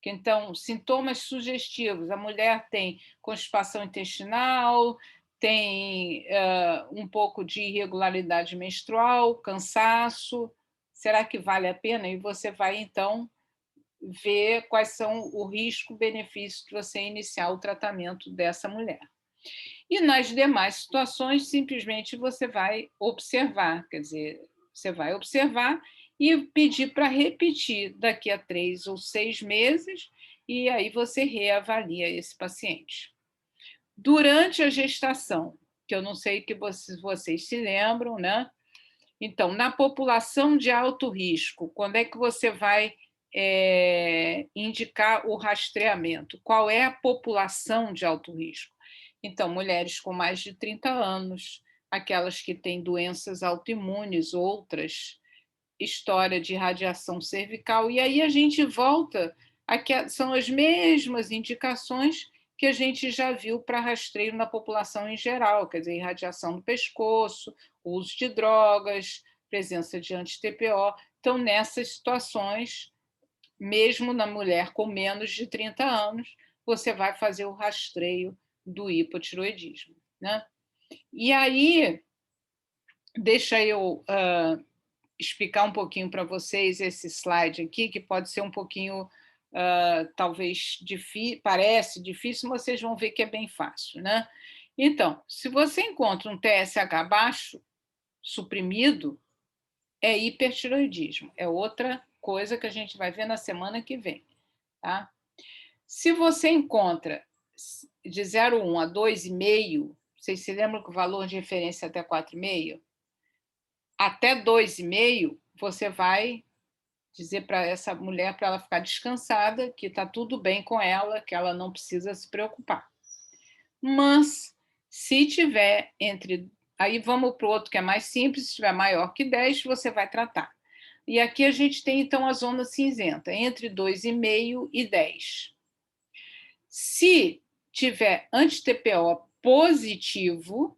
Então, sintomas sugestivos, a mulher tem constipação intestinal, tem um pouco de irregularidade menstrual, cansaço, será que vale a pena? E você vai, então, ver quais são o risco-benefício de você iniciar o tratamento dessa mulher. E nas demais situações, simplesmente você vai observar, quer dizer, você vai observar e pedir para repetir daqui a 3 ou 6 meses, e aí você reavalia esse paciente. Durante a gestação, que eu não sei que vocês se lembram, né? Então, na população de alto risco, quando é que você vai indicar o rastreamento? Qual é a população de alto risco? Então, mulheres com mais de 30 anos, aquelas que têm doenças autoimunes, outras, história de radiação cervical, e aí a gente volta a que são as mesmas indicações que a gente já viu para rastreio na população em geral, quer dizer, irradiação do pescoço, uso de drogas, presença de anti-TPO. Então, nessas situações, mesmo na mulher com menos de 30 anos, você vai fazer o rastreio do hipotiroidismo, né? E aí, deixa eu explicar um pouquinho para vocês esse slide aqui, que pode ser um pouquinho, talvez, parece difícil, mas vocês vão ver que é bem fácil, né? Então, se você encontra um TSH baixo, suprimido, é hipertiroidismo, é outra coisa que a gente vai ver na semana que vem, tá? Se você encontra de 0,1 a 2,5, vocês se lembram que o valor de referência é até 4,5? Até 2,5, você vai dizer para essa mulher para ela ficar descansada, que está tudo bem com ela, que ela não precisa se preocupar. Mas, se tiver entre... Aí vamos para o outro que é mais simples, se tiver maior que 10, você vai tratar. E aqui a gente tem, então, a zona cinzenta, entre 2,5 e 10. Se tiver anti-TPO positivo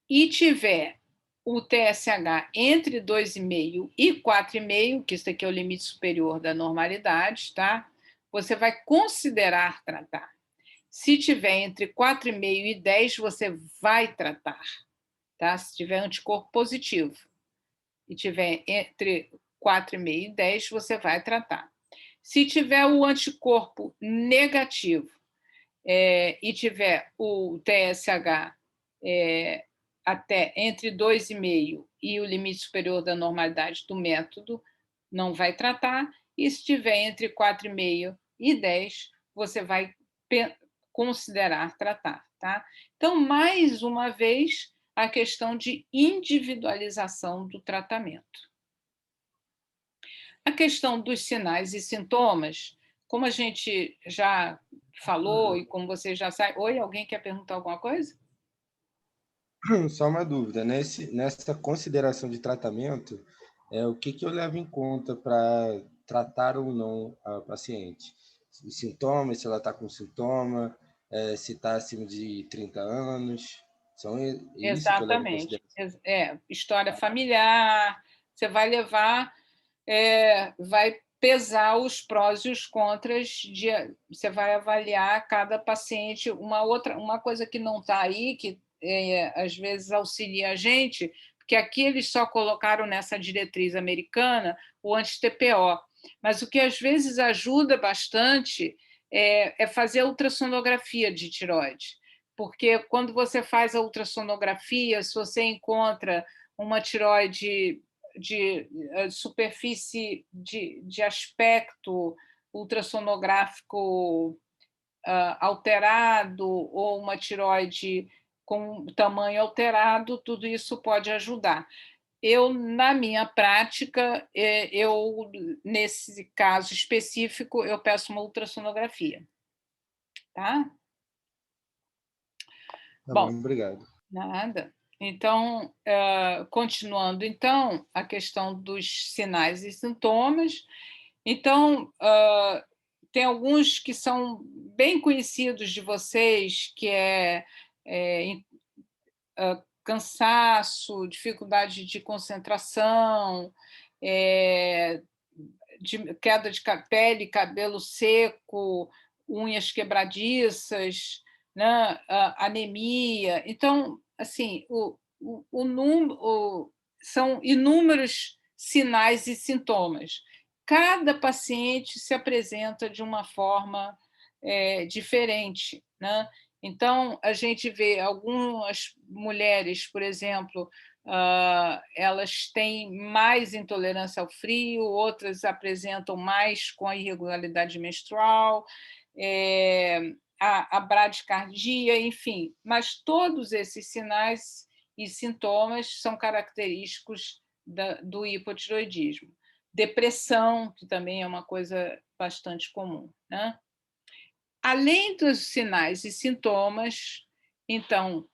e tiver o TSH entre 2,5 e 4,5, que isso aqui é o limite superior da normalidade, tá? Você vai considerar tratar. Se tiver entre 4,5 e 10, você vai tratar, tá? Se tiver anticorpo positivo e tiver entre 4,5 e 10, você vai tratar. Se tiver o anticorpo negativo e tiver o TSH até entre 2,5 e o limite superior da normalidade do método, não vai tratar. E se tiver entre 4,5 e 10, você vai considerar tratar, tá? Então, mais uma vez, a questão de individualização do tratamento. A questão dos sinais e sintomas, como a gente já falou e como você já sabe... Oi, alguém quer perguntar alguma coisa? Só uma dúvida, nessa consideração de tratamento, o que eu levo em conta para tratar ou não a paciente? Os sintomas, se ela está com sintoma, se está acima de 30 anos, são isso que eu levo em Exatamente. consideração. História familiar, você vai levar, vai pesar os prós e os contras, você vai avaliar cada paciente. Uma coisa que não está aí, que às vezes auxilia a gente, porque aqui eles só colocaram nessa diretriz americana o anti-TPO, mas o que às vezes ajuda bastante é fazer ultrassonografia de tireoide, porque quando você faz a ultrassonografia, se você encontra uma tireoide de superfície de aspecto ultrassonográfico alterado ou uma tireoide com tamanho alterado, tudo isso pode ajudar. Na minha prática, nesse caso específico, eu peço uma ultrassonografia. Tá? Tá bom, obrigado. Nada. Então, continuando, então, a questão dos sinais e sintomas. Então, tem alguns que são bem conhecidos de vocês, que cansaço, dificuldade de concentração, queda de pele, cabelo seco, unhas quebradiças, né? Anemia. Então, assim, são inúmeros sinais e sintomas. Cada paciente se apresenta de uma forma diferente, né? Então, a gente vê algumas mulheres, por exemplo, elas têm mais intolerância ao frio, outras apresentam mais com a irregularidade menstrual, a bradicardia, enfim. Mas todos esses sinais e sintomas são característicos do hipotireoidismo. Depressão, que também é uma coisa bastante comum, né? Além dos sinais e sintomas, então,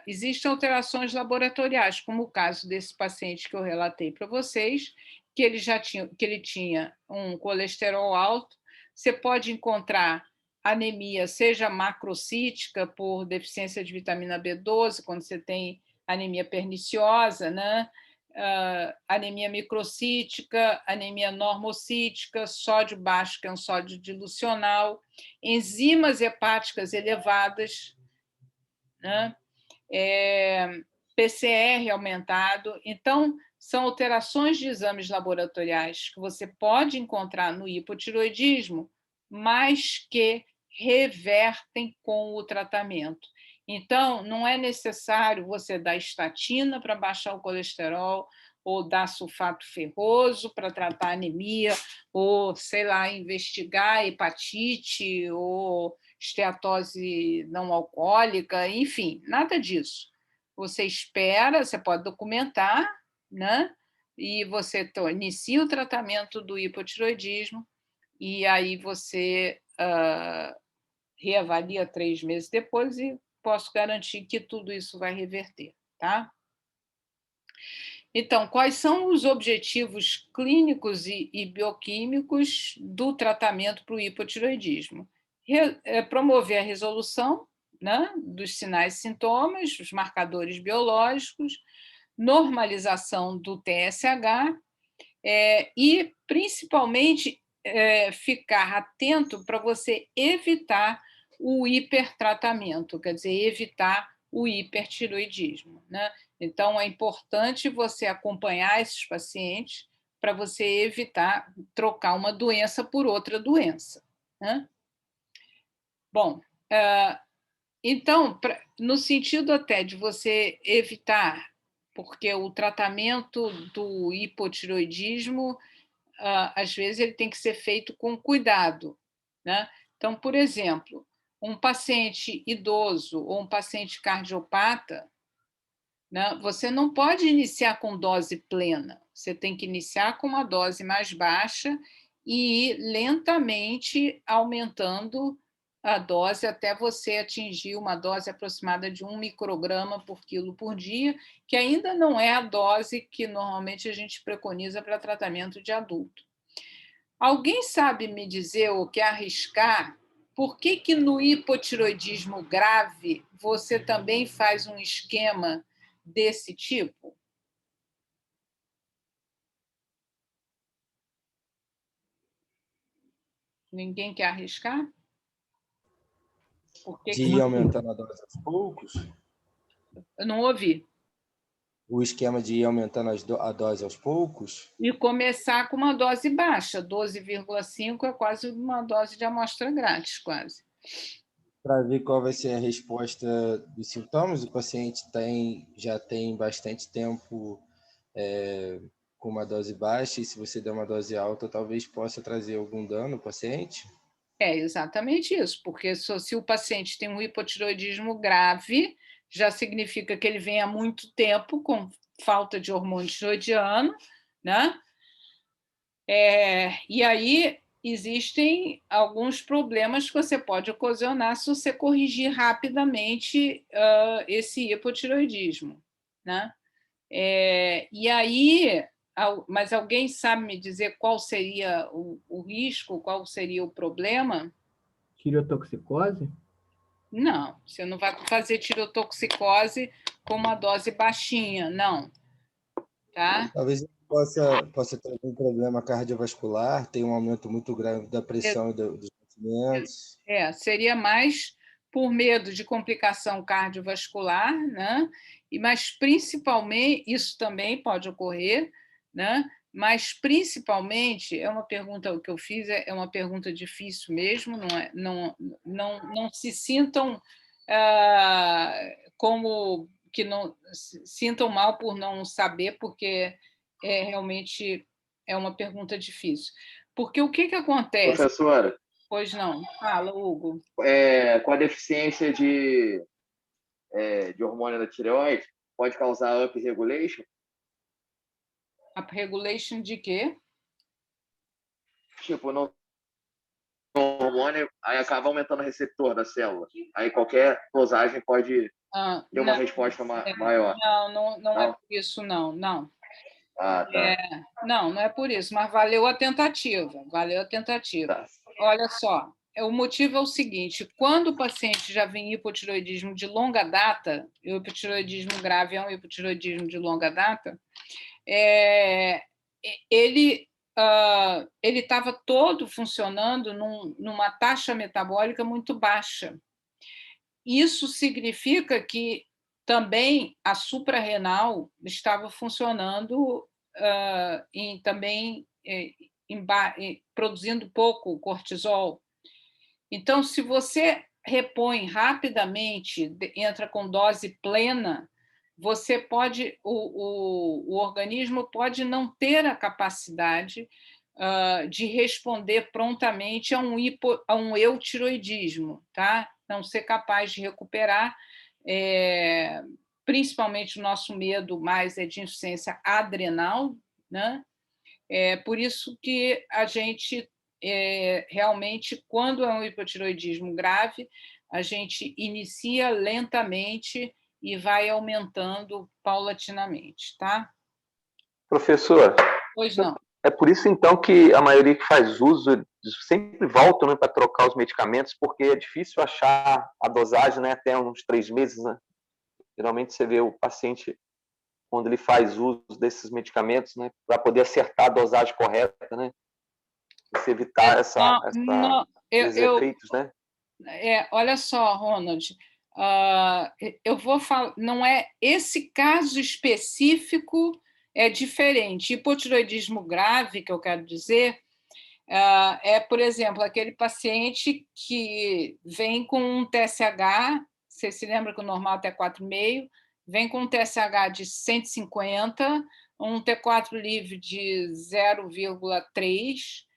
existem alterações laboratoriais, como o caso desse paciente que eu relatei para vocês, que ele tinha um colesterol alto. Você pode encontrar anemia, seja macrocítica, por deficiência de vitamina B12, quando você tem anemia perniciosa, né? Anemia microcítica, anemia normocítica, sódio baixo, que é um sódio dilucional, enzimas hepáticas elevadas, né? PCR aumentado. Então, são alterações de exames laboratoriais que você pode encontrar no hipotireoidismo, mas que revertem com o tratamento. Então, não é necessário você dar estatina para baixar o colesterol, ou dar sulfato ferroso para tratar anemia, ou, sei lá, investigar hepatite, ou esteatose não alcoólica, enfim, nada disso. Você espera, você pode documentar, né? E você inicia o tratamento do hipotireoidismo, e aí você reavalia 3 meses depois e posso garantir que tudo isso vai reverter, tá? Então, quais são os objetivos clínicos e bioquímicos do tratamento para o hipotireoidismo? Promover a resolução, né, dos sinais e sintomas, os marcadores biológicos, normalização do TSH e, principalmente, ficar atento para você evitar o hipertratamento, quer dizer, evitar o hipertireoidismo, né? Então, é importante você acompanhar esses pacientes para você evitar trocar uma doença por outra doença, né? Bom, então, no sentido até de você evitar, porque o tratamento do hipotireoidismo, às vezes, ele tem que ser feito com cuidado, né? Então, por exemplo, um paciente idoso ou um paciente cardiopata, né, você não pode iniciar com dose plena, você tem que iniciar com uma dose mais baixa e ir lentamente aumentando a dose até você atingir uma dose aproximada de 1 micrograma por quilo por dia, que ainda não é a dose que normalmente a gente preconiza para tratamento de adulto. Alguém sabe me dizer ou quer arriscar por que no hipotireoidismo grave você também faz um esquema desse tipo? Ninguém quer arriscar? De ir aumentando a dose aos poucos? Eu não ouvi. O esquema de ir aumentando a dose aos poucos? E começar com uma dose baixa, 12,5 é quase uma dose de amostra grátis, quase. Para ver qual vai ser a resposta dos sintomas, o paciente já tem bastante tempo com uma dose baixa, e se você der uma dose alta, talvez possa trazer algum dano ao paciente? É exatamente isso, porque se o paciente tem um hipotireoidismo grave, já significa que ele vem há muito tempo com falta de hormônio tireoidiano, né? E aí existem alguns problemas que você pode ocasionar se você corrigir rapidamente esse hipotireoidismo, né? E aí, mas alguém sabe me dizer qual seria o risco, qual seria o problema? Tireotoxicose? Não, você não vai fazer tireotoxicose com uma dose baixinha, não. Tá? Talvez possa ter algum problema cardiovascular, tem um aumento muito grave da pressão e dos batimentos. Seria mais por medo de complicação cardiovascular, né? Mas principalmente, isso também pode ocorrer, né? Mas principalmente, é uma pergunta que eu fiz, é uma pergunta difícil mesmo, não se sintam como que não se sintam mal por não saber, porque realmente é uma pergunta difícil. Porque o que acontece? Professora? Pois não. Fala, Hugo. Com a deficiência de hormônio da tireoide, pode causar upregulation? Upregulation de quê? Tipo, no hormônio, aí acaba aumentando o receptor da célula. Aí qualquer dosagem pode ter uma resposta maior. Não é por isso, não. Ah, tá. Não é por isso, mas valeu a tentativa. Tá. Olha só, o motivo é o seguinte: quando o paciente já vem hipotireoidismo de longa data, e o hipotireoidismo grave é um hipotireoidismo de longa data, ele estava todo funcionando numa taxa metabólica muito baixa. Isso significa que também a suprarrenal estava funcionando produzindo pouco cortisol. Então, se você repõe rapidamente, entra com dose plena, você pode, o organismo pode não ter a capacidade de responder prontamente a um eutiroidismo, tá? Não ser capaz de recuperar, principalmente o nosso medo mais é de insuficiência adrenal, né? Por isso que a gente realmente, quando é um hipotireoidismo grave, a gente inicia lentamente e vai aumentando paulatinamente, tá? Professor, Pois não. É por isso, então, que a maioria que faz uso sempre volta, né, para trocar os medicamentos, porque é difícil achar a dosagem, né, até uns 3 meses, né? Geralmente você vê o paciente, quando ele faz uso desses medicamentos, né, para poder acertar a dosagem correta, né? Você evitar esses efeitos, né? Olha só, Ronald, eu vou falar, não é esse caso específico é diferente. Hipotireoidismo grave, que eu quero dizer, por exemplo, aquele paciente que vem com um TSH, você se lembra que o normal é até 4,5, vem com um TSH de 150, um T4 livre de 0,3,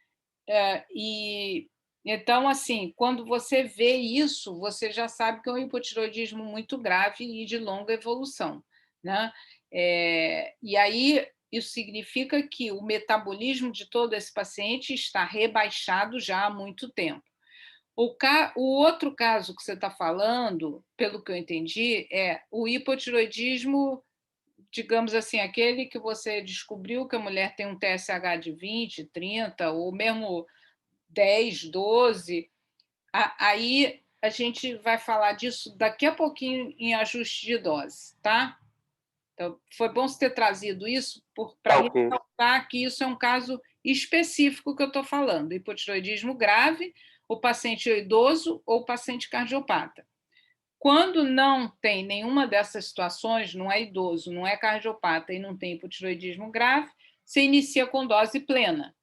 então, assim, quando você vê isso, você já sabe que é um hipotireoidismo muito grave e de longa evolução, né? E aí, isso significa que o metabolismo de todo esse paciente está rebaixado já há muito tempo. O outro caso que você está falando, pelo que eu entendi, é o hipotiroidismo, digamos assim, aquele que você descobriu que a mulher tem um TSH de 20, 30, ou mesmo 10, 12. Aí a gente vai falar disso daqui a pouquinho em ajuste de dose, tá? Então, foi bom você ter trazido isso para ressaltar que isso é um caso específico que eu estou falando, hipotiroidismo grave, o paciente idoso ou o paciente cardiopata. Quando não tem nenhuma dessas situações, não é idoso, não é cardiopata e não tem hipotiroidismo grave, você inicia com dose plena,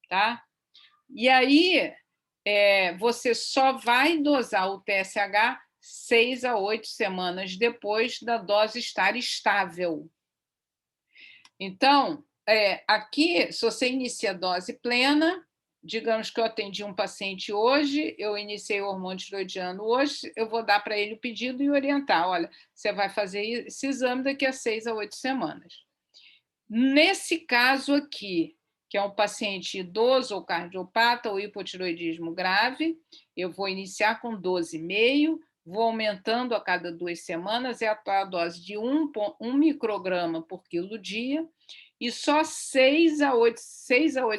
tá? E aí você só vai dosar o TSH 6 a 8 semanas depois da dose estar estável. Então, aqui, se você inicia a dose plena, digamos que eu atendi um paciente hoje, eu iniciei o hormônio tiroidiano hoje, eu vou dar para ele o pedido e orientar, olha, você vai fazer esse exame daqui a 6 a 8 semanas. Nesse caso aqui, que é um paciente idoso ou cardiopata ou hipotiroidismo grave, eu vou iniciar com 12,5, vou aumentando a cada 2 semanas, é a dose de 1 micrograma por quilo dia, e só 6 a 8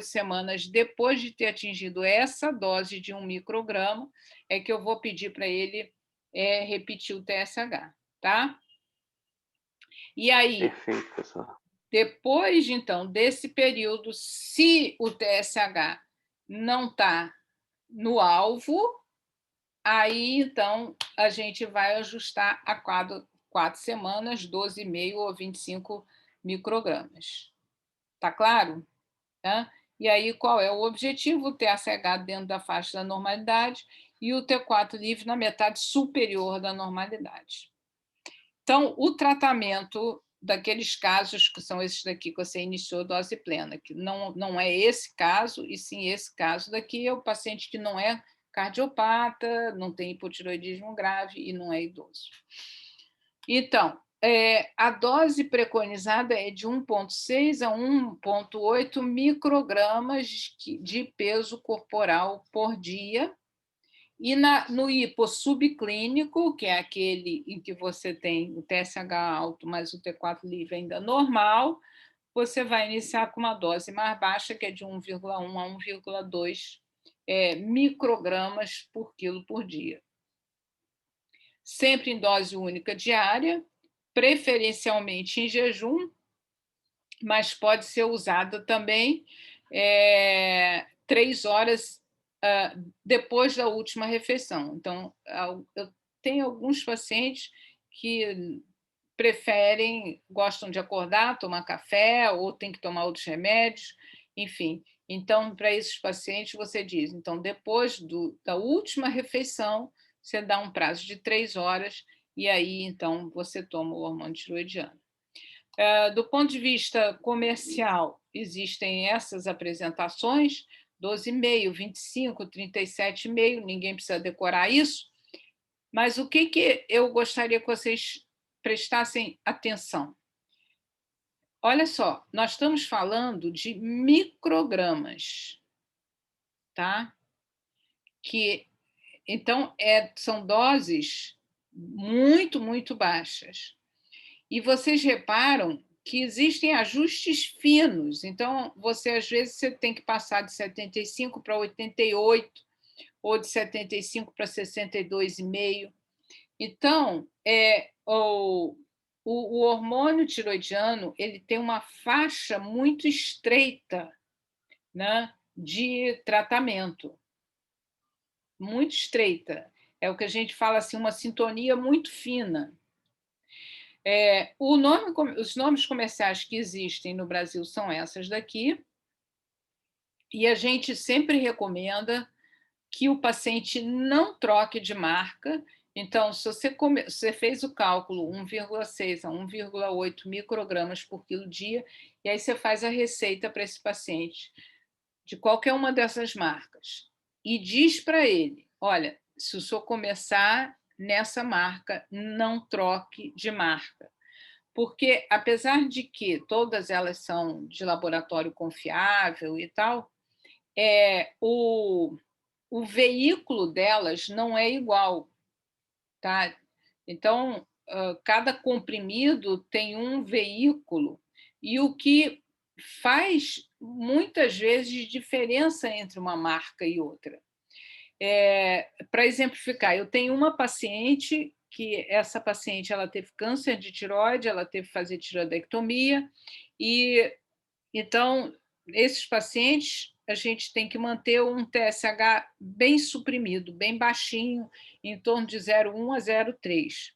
semanas depois de ter atingido essa dose de 1 micrograma, é que eu vou pedir para ele repetir o TSH, tá? E aí, perfeito, professor. Depois, então, desse período, se o TSH não está no alvo, aí, então, a gente vai ajustar a cada 4 semanas, 12,5 ou 25 microgramas. Está claro? Tá? E aí, qual é o objetivo? O TSH dentro da faixa da normalidade e o T4 livre na metade superior da normalidade. Então, o tratamento daqueles casos que são esses daqui que você iniciou dose plena, que não é esse caso, e sim esse caso daqui é o paciente que não é cardiopata, não tem hipotiroidismo grave e não é idoso. Então, a dose preconizada é de 1,6 a 1,8 microgramas de peso corporal por dia. E no hipo subclínico, que é aquele em que você tem o TSH alto, mas o T4 livre ainda normal, você vai iniciar com uma dose mais baixa, que é de 1,1 a 1,2 microgramas por quilo por dia. Sempre em dose única diária, preferencialmente em jejum, mas pode ser usada também 3 horas depois da última refeição. Então, eu tenho alguns pacientes que gostam de acordar, tomar café, ou tem que tomar outros remédios, enfim. Então, para esses pacientes, você diz, então, depois da última refeição, você dá um prazo de 3 horas, e aí, então, você toma o hormônio tiroidiano. Do ponto de vista comercial, existem essas apresentações, 12,5, 25, 37,5, ninguém precisa decorar isso, mas o que eu gostaria que vocês prestassem atenção? Olha só, nós estamos falando de microgramas, tá? Então, são doses muito, muito baixas. E vocês reparam que existem ajustes finos. Então, às vezes, você tem que passar de 75 para 88, ou de 75 para 62,5. Então, o hormônio tiroidiano ele tem uma faixa muito estreita, né, de tratamento. Muito estreita. É o que a gente fala assim, uma sintonia muito fina. Os nomes comerciais que existem no Brasil são essas daqui, e a gente sempre recomenda que o paciente não troque de marca. Então, se você fez o cálculo 1,6 a 1,8 microgramas por quilo dia, e aí você faz a receita para esse paciente de qualquer uma dessas marcas, e diz para ele, olha, se o senhor começar nessa marca, não troque de marca. Porque, apesar de que todas elas são de laboratório confiável e tal, o veículo delas não é igual, tá? Então, cada comprimido tem um veículo, e o que faz, muitas vezes, diferença entre uma marca e outra. Para exemplificar, eu tenho uma paciente que essa paciente ela teve câncer de tireoide, ela teve que fazer tireoidectomia, e então esses pacientes a gente tem que manter um TSH bem suprimido, bem baixinho, em torno de 0,1 a 0,3.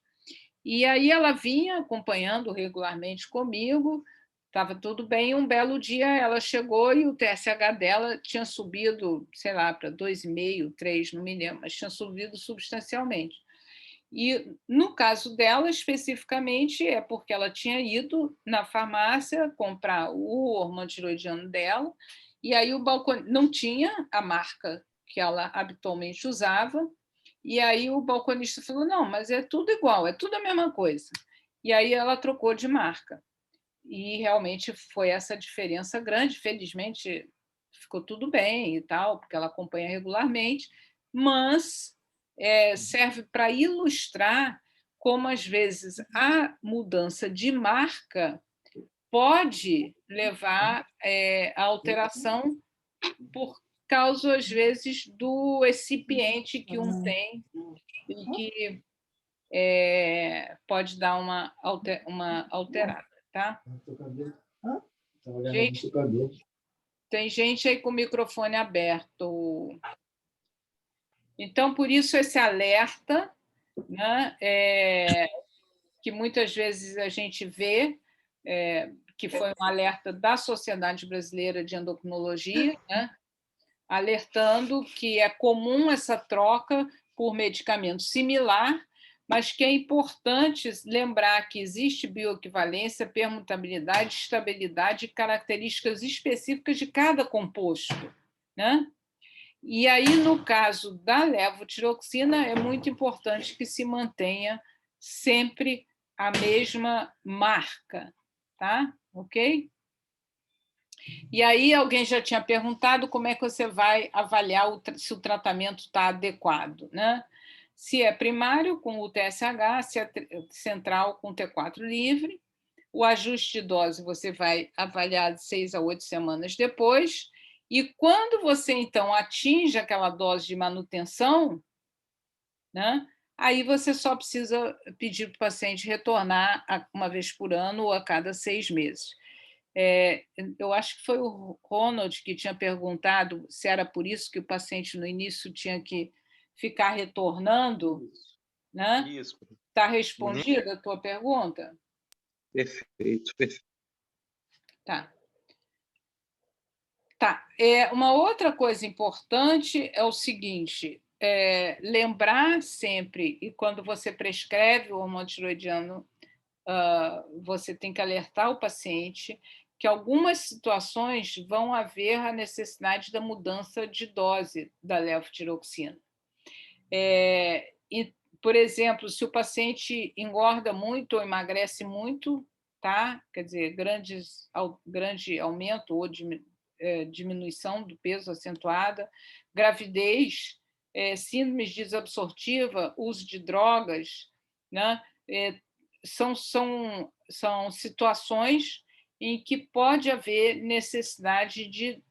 E aí ela vinha acompanhando regularmente comigo, estava tudo bem, um belo dia ela chegou e o TSH dela tinha subido, sei lá, para 2,5, 3, não me lembro, mas tinha subido substancialmente. E, no caso dela, especificamente, é porque ela tinha ido na farmácia comprar o hormônio tiroidiano dela, e aí o balconista não tinha a marca que ela habitualmente usava, e aí o balconista falou, não, mas é tudo igual, é tudo a mesma coisa. E aí ela trocou de marca. E realmente foi essa diferença grande. Felizmente, ficou tudo bem e tal, porque ela acompanha regularmente, mas serve para ilustrar como, às vezes, a mudança de marca pode levar à alteração por causa, às vezes, do recipiente que um tem e que pode dar uma alterada, tá? Gente, tem gente aí com o microfone aberto. Então, por isso, esse alerta, né, que muitas vezes a gente vê, que foi um alerta da Sociedade Brasileira de Endocrinologia, né, alertando que é comum essa troca por medicamento similar, mas que é importante lembrar que existe bioequivalência, permutabilidade, estabilidade e características específicas de cada composto, né? E aí, no caso da levotiroxina, é muito importante que se mantenha sempre a mesma marca, tá? Ok? E aí alguém já tinha perguntado como é que você vai avaliar se o tratamento está adequado, né? Se é primário com o TSH, se é central com o T4 livre. O ajuste de dose você vai avaliar de 6 a 8 semanas depois. E quando você, então, atinge aquela dose de manutenção, né, aí você só precisa pedir para o paciente retornar uma vez por ano ou a cada 6 meses. Eu acho que foi o Ronald que tinha perguntado se era por isso que o paciente, no início, tinha que ficar retornando, né? Isso. Está respondida a tua pergunta? Perfeito, perfeito. Tá. Uma outra coisa importante é o seguinte, lembrar sempre, e quando você prescreve o hormônio tiroidiano, você tem que alertar o paciente que algumas situações vão haver a necessidade da mudança de dose da levotiroxina. Por exemplo, se o paciente engorda muito ou emagrece muito, tá? Quer dizer, grande aumento ou diminuição do peso acentuada, gravidez, síndrome desabsortiva, uso de drogas, né? São situações em que pode haver necessidade de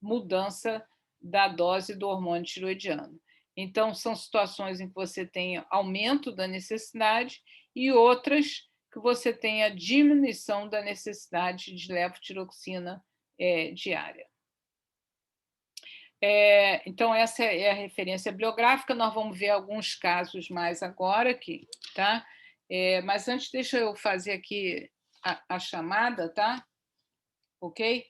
mudança da dose do hormônio tiroidiano. Então, são situações em que você tem aumento da necessidade e outras que você tem a diminuição da necessidade de levotiroxina diária. Então, essa é a referência bibliográfica. Nós vamos ver alguns casos mais agora aqui, tá? Mas antes, deixa eu fazer aqui a chamada, tá? Ok?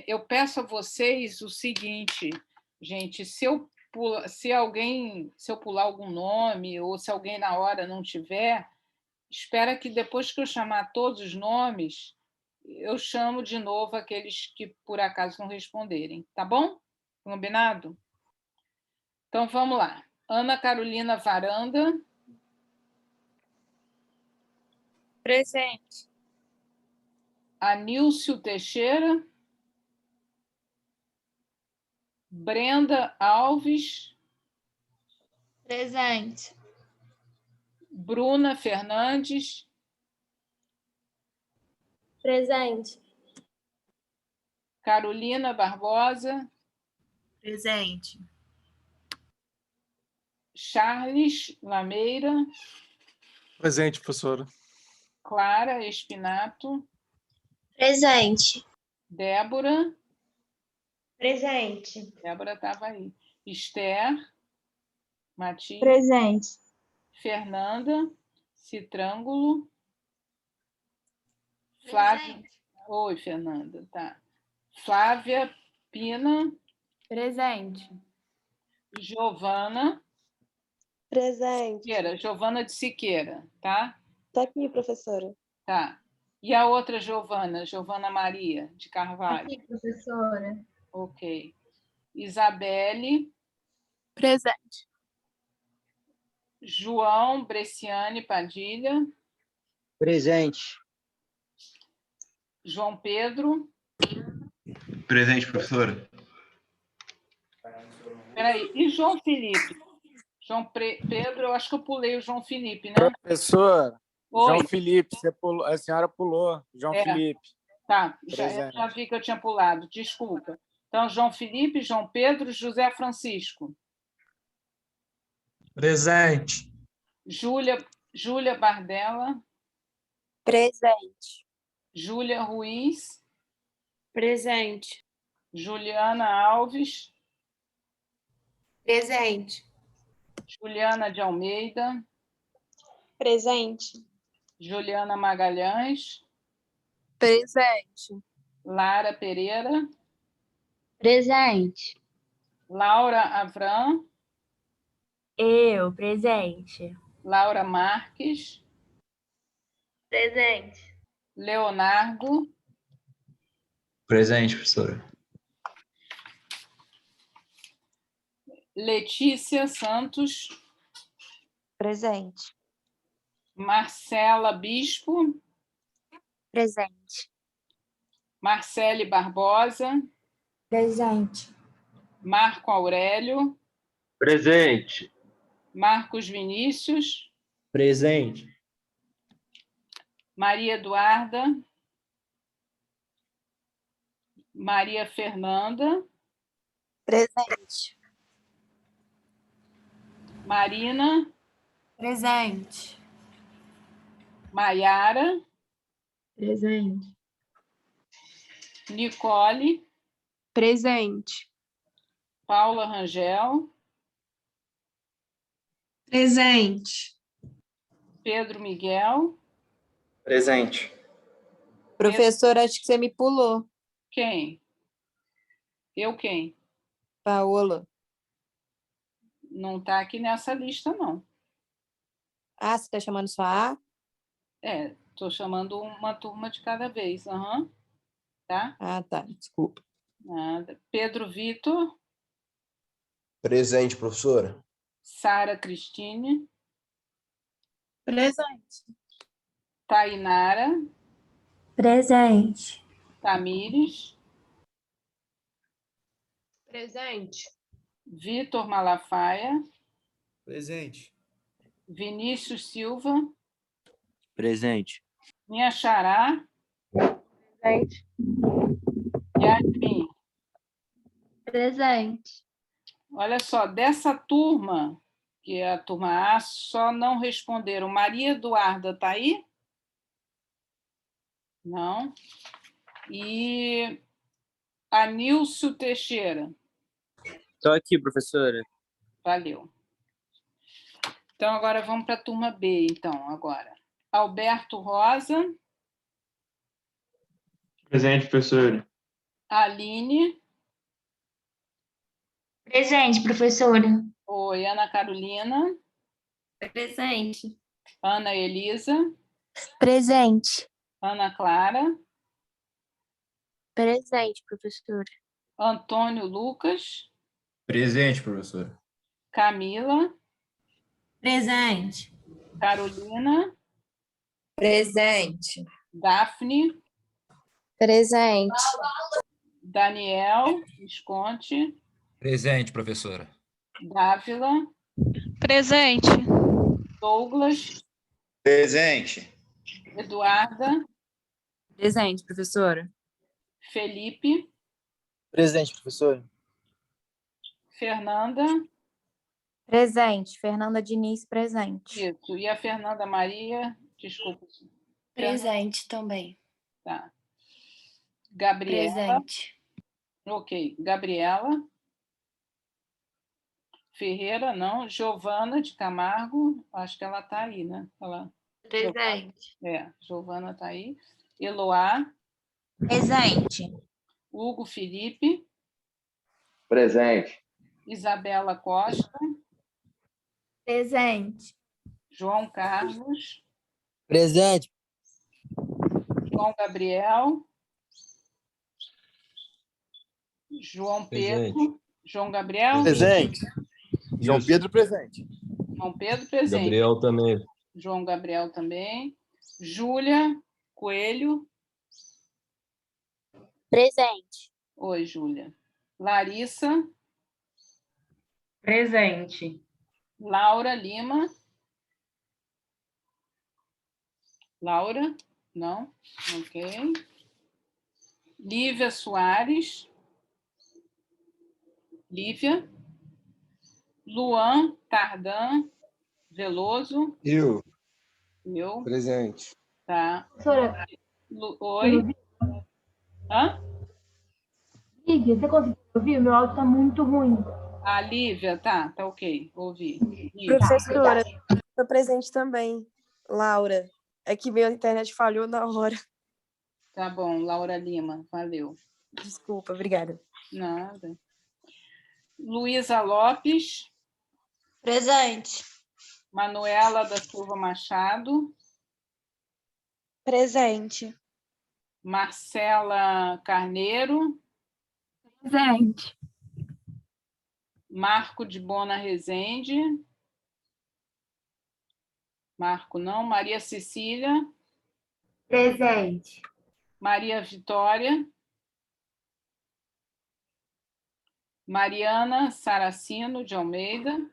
Eu peço a vocês o seguinte, gente, se eu pular algum nome ou se alguém na hora não tiver, espera que depois que eu chamar todos os nomes, eu chamo de novo aqueles que por acaso não responderem, tá bom? Combinado? Então, vamos lá. Ana Carolina Varanda. Presente. Anilcio Teixeira. Brenda Alves. Presente. Bruna Fernandes. Presente. Carolina Barbosa. Presente. Charles Lameira. Presente, professora. Clara Espinato. Presente. Débora. Presente. Débora estava aí. Esther. Matias. Presente. Fernanda. Citrângulo. Flávia. Oi, Fernanda. Tá. Flávia Pina. Presente. Giovana. Presente. Giovana de Siqueira, tá? Está aqui, professora. Tá. E a outra Giovana? Giovana Maria de Carvalho. Aqui, professora. Ok. Isabelle. Presente. João Bresciani Padilha. Presente. João Pedro. Presente, professora. Peraí, e João Felipe? Pedro, eu acho que eu pulei o João Felipe, né? Professora, Oi. João Felipe, a senhora pulou. João Felipe. Tá, já vi que eu tinha pulado, desculpa. Então, João Felipe, João Pedro, José Francisco. Presente. Júlia Bardella. Presente. Júlia Ruiz. Presente. Juliana Alves. Presente. Juliana de Almeida. Presente. Juliana Magalhães. Presente. Lara Pereira. Presente. Laura Avram. Eu, presente. Laura Marques. Presente. Leonardo. Presente, professora. Letícia Santos. Presente. Marcela Bispo. Presente. Marcele Barbosa. Presente. Marco Aurélio. Presente. Marcos Vinícius. Presente. Maria Eduarda. Maria Fernanda. Presente. Marina. Presente. Maiara. Presente. Nicole. Presente. Paula Rangel. Presente. Pedro Miguel. Presente. Professora, acho que você me pulou. Quem? Eu quem? Paola. Não está aqui nessa lista, não. Ah, você está chamando só A? Estou chamando uma turma de cada vez. Uhum. Tá? Ah, tá. Desculpa. Nada. Pedro Vitor. Presente, professora. Sara Cristine. Presente. Tainara. Presente. Tamires. Presente. Vitor Malafaia. Presente. Vinícius Silva. Presente. Minha xará. Presente. Yasmin. Presente. Olha só, dessa turma, que é a turma A, só não responderam. Maria Eduarda está aí? Não. E Anilcio Teixeira. Estou aqui, professora. Valeu. Então, agora vamos para a turma B, então, agora. Alberto Rosa. Presente, professora. Aline. Presente, professora. Oi, Ana Carolina. Presente. Ana Elisa. Presente. Ana Clara. Presente, professora. Antônio Lucas. Presente, professora. Camila. Presente. Carolina. Presente. Daphne. Presente. Daniel Visconti. Presente, professora. Dávila. Presente. Douglas, Presente. Eduarda, Presente, professora. Felipe, Presente, professora. Fernanda. Presente. Fernanda Diniz, presente. Isso. E a Fernanda Maria, desculpa. Presente também. Tá. Gabriela. Presente. Ok. Gabriela. Ferreira, não. Giovana de Camargo, acho que ela está aí, né? Presente. Giovana está aí. Eloá. Presente. Hugo Felipe. Presente. Isabela Costa. Presente. João Carlos. Presente. João Gabriel. João Pedro. Presente. João Gabriel. Presente. João Isso. Pedro, presente. João Pedro, presente. Gabriel também. João Gabriel também. Júlia Coelho. Presente. Oi, Júlia. Larissa. Presente. Laura Lima. Laura? Não? Ok. Lívia Soares. Lívia. Luan Tardan Veloso. Eu. Eu. Presente. Tá. Professora, Oi. Hã? Lívia, você conseguiu ouvir? Meu áudio está muito ruim. A Lívia, tá ok. Ouvi. Lívia. Professora, estou presente também. Laura, é que minha internet falhou na hora. Tá bom, Laura Lima, valeu. Desculpa, obrigada. Nada. Luísa Lopes. Presente. Manuela da Silva Machado. Presente. Marcela Carneiro. Presente. Marco de Bona Rezende. Marco não. Maria Cecília. Presente. Maria Vitória. Mariana Saracino de Almeida.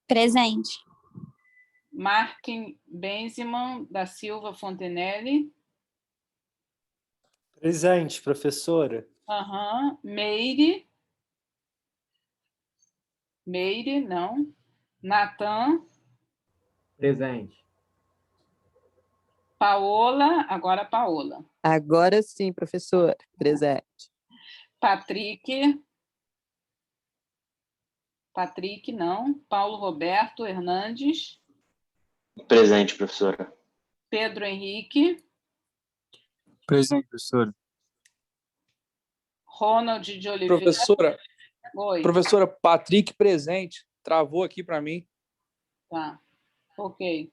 Presente. Marquem Benziman da Silva Fontenelle. Presente, professora. Meire. Meire, não. Natan. Presente. Paola, agora Paola. Agora sim, professora. Presente. Patrick. Patrick, não. Paulo Roberto Hernandes. Presente, professora. Pedro Henrique. Presente, professora. Ronald de Oliveira. Professora. Oi. Professora, Patrick, presente. Travou aqui para mim. Tá, ok.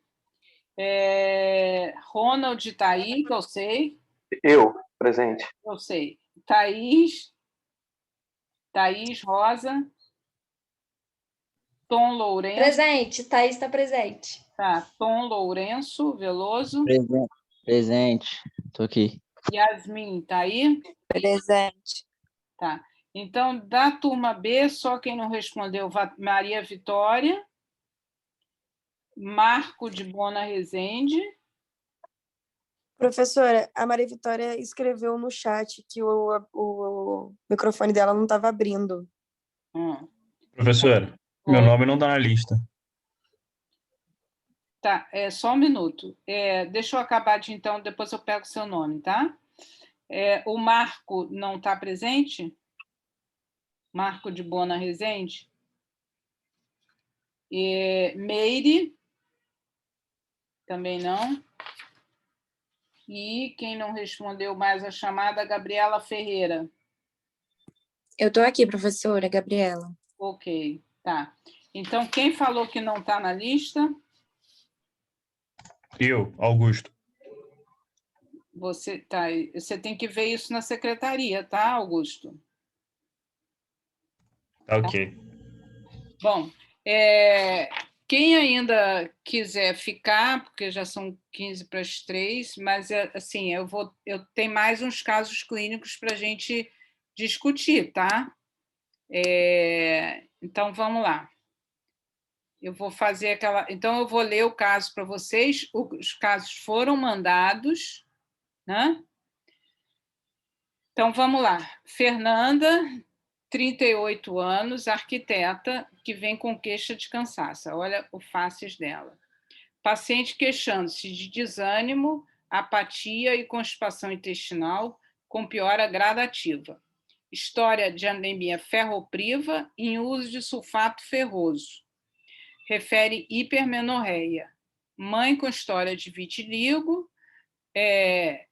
Ronald está aí, que eu sei. Eu, presente. Eu sei. Thaís Rosa. Tom Lourenço. Presente. Thaís está presente. Tá. Tom Lourenço Veloso. Presente. Estou aqui. Yasmin, está aí? Presente. Tá. Então, da turma B, só quem não respondeu, Maria Vitória, Marco de Bona Rezende. Professora, a Maria Vitória escreveu no chat que o microfone dela não estava abrindo. Professora, meu nome não está na lista. Tá, só um minuto. Deixa eu acabar então, depois eu pego o seu nome, tá? O Marco não está presente? Marco de Bona Rezende? Meire? Também não. E quem não respondeu mais a chamada, Gabriela Ferreira. Eu estou aqui, professora, Gabriela. Ok, tá. Então, quem falou que não está na lista? Eu, Augusto. Você tem que ver isso na secretaria, tá, Augusto? Ok. Bom, quem ainda quiser ficar, porque já são 15 para as 3, mas assim, eu tenho mais uns casos clínicos para a gente discutir, tá? Então, vamos lá. Eu vou fazer aquela... Então, eu vou ler o caso para vocês. Os casos foram mandados, né? Então, vamos lá. Fernanda, 38 anos, arquiteta, que vem com queixa de cansaço. Olha o faces dela. Paciente queixando-se de desânimo, apatia e constipação intestinal com piora gradativa. História de anemia ferropriva em uso de sulfato ferroso. Refere hipermenorreia. Mãe com história de vitiligo,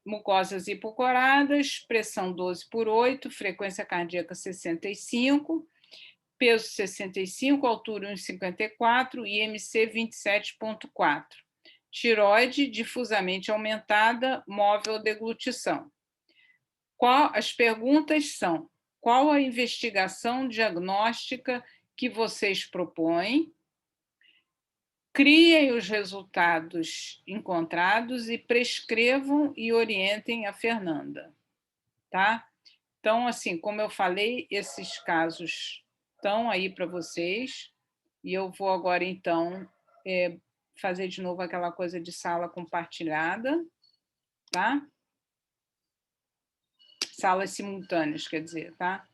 mucosas hipocoradas, pressão 12/8, frequência cardíaca 65, peso 65, altura 1,54, IMC 27,4. Tiroide difusamente aumentada, móvel deglutição. As perguntas são: qual a investigação diagnóstica que vocês propõem? Criem os resultados encontrados e prescrevam e orientem a Fernanda. Tá? Então, assim, como eu falei, esses casos estão aí para vocês, e eu vou agora, então, fazer de novo aquela coisa de sala compartilhada, tá? Salas simultâneas, quer dizer, tá?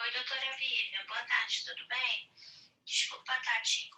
Oi, doutora Vivian. Boa tarde, tudo bem? Desculpa, Tati.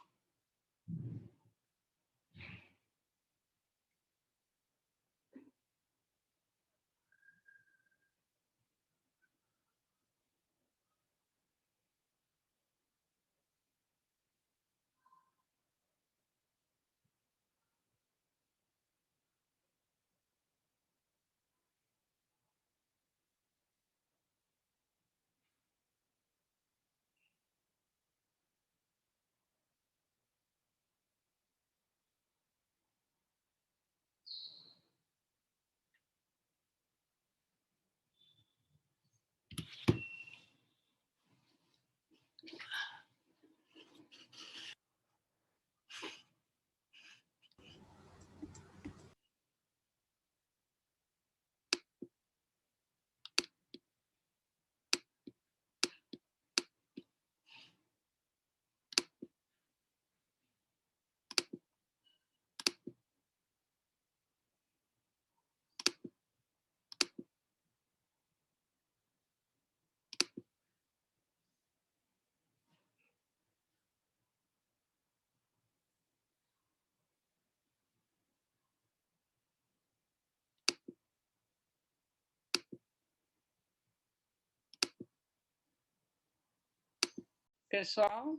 Pessoal?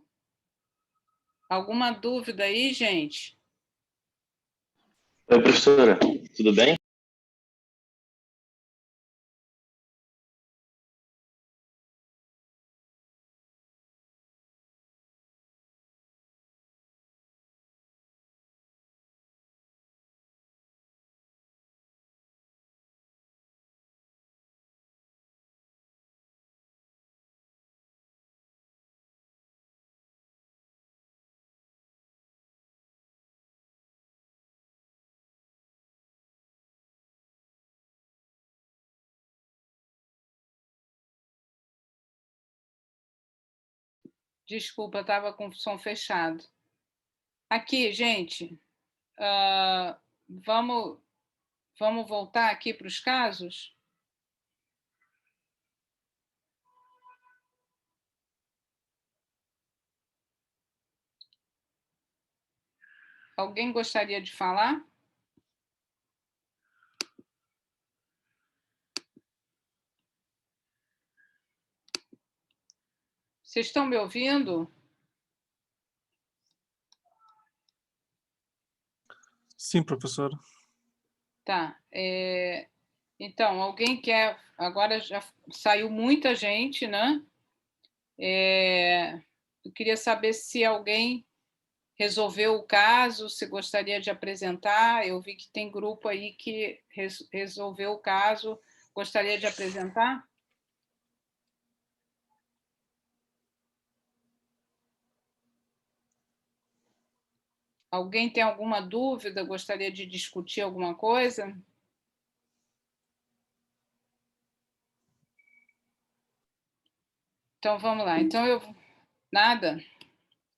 Alguma dúvida aí, gente? Oi, professora. Tudo bem? Desculpa, estava com o som fechado. Aqui, gente, vamos voltar aqui para os casos? Alguém gostaria de falar? Vocês estão me ouvindo? Sim, professora. Tá. Então, alguém quer... Agora já saiu muita gente, né? Eu queria saber se alguém resolveu o caso, se gostaria de apresentar. Eu vi que tem grupo aí que resolveu o caso. Gostaria de apresentar? Alguém tem alguma dúvida? Gostaria de discutir alguma coisa? Então, vamos lá. Nada?